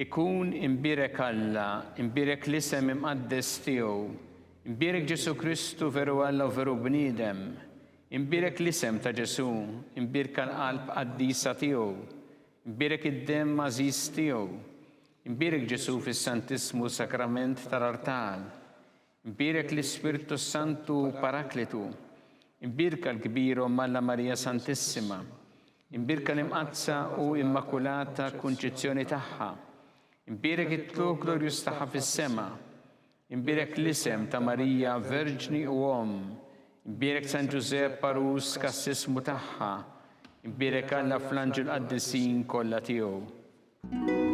[SPEAKER 2] Ikun imbirek Alla, imbirek l-isem imqaddes tiegħu, imbirek Ġesu Kristu veru Alla u veru bniedem, imbirek l-isem ta' Ġesu, imbirek l-qalb qaddisa tiegħu, imbirek id-dem għażiż tiegħu, imbirek Ġesu fis-Santismu Sakrament tal-Artal, imbirek l-Ispirtu Santu Paraklitu, imbirka l-kbiru Malla Marija Santissima, imbirka l-imqazza u immakulata kunċizzjoni tagħha, imbirek it-tlu glorjus tagħha fis-sema, imbirek l-isem ta' Marija Verġni u Om, imbirek San Giuseppe Parus kassismu tagħha, imbirek Alla fl-anġel qaddisin kollha tiegħu.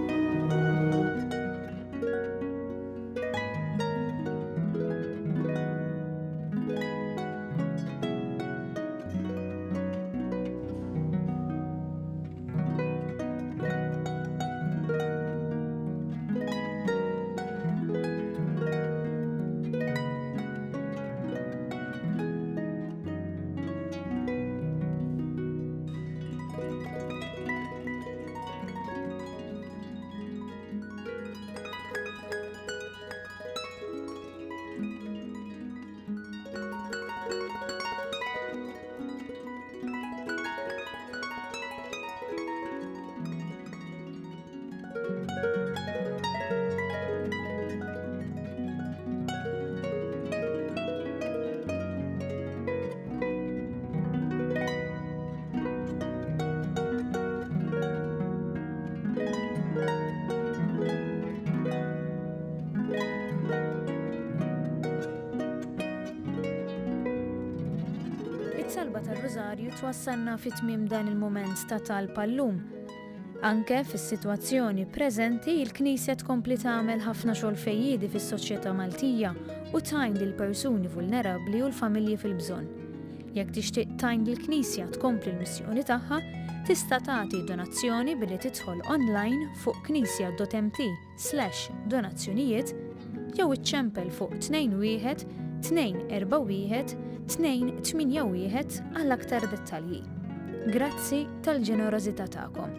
[SPEAKER 1] It-talba tar-Rożarju twassalna fit-tmiem dan il-mument ta' talba llum. Anke fis-sitwazzjoni preżenti il-Knisja tkompli tagħmel ħafna xogħol fejjiedi fis-soċjetà Maltija u tajn lil persuni vulnerabbli u l-familji fil-bżonn. Jekk tixtieq tajn lill-Knisja tkompli l-missjoni tagħha, tista' tagħti donazzjoni billi tidħol online fuq knisja.mt/donazzjonijiet jew iċċempel fuq 21 241 281 għall aktar dettalji. Grazzi tal-ġenerożità tagħkom.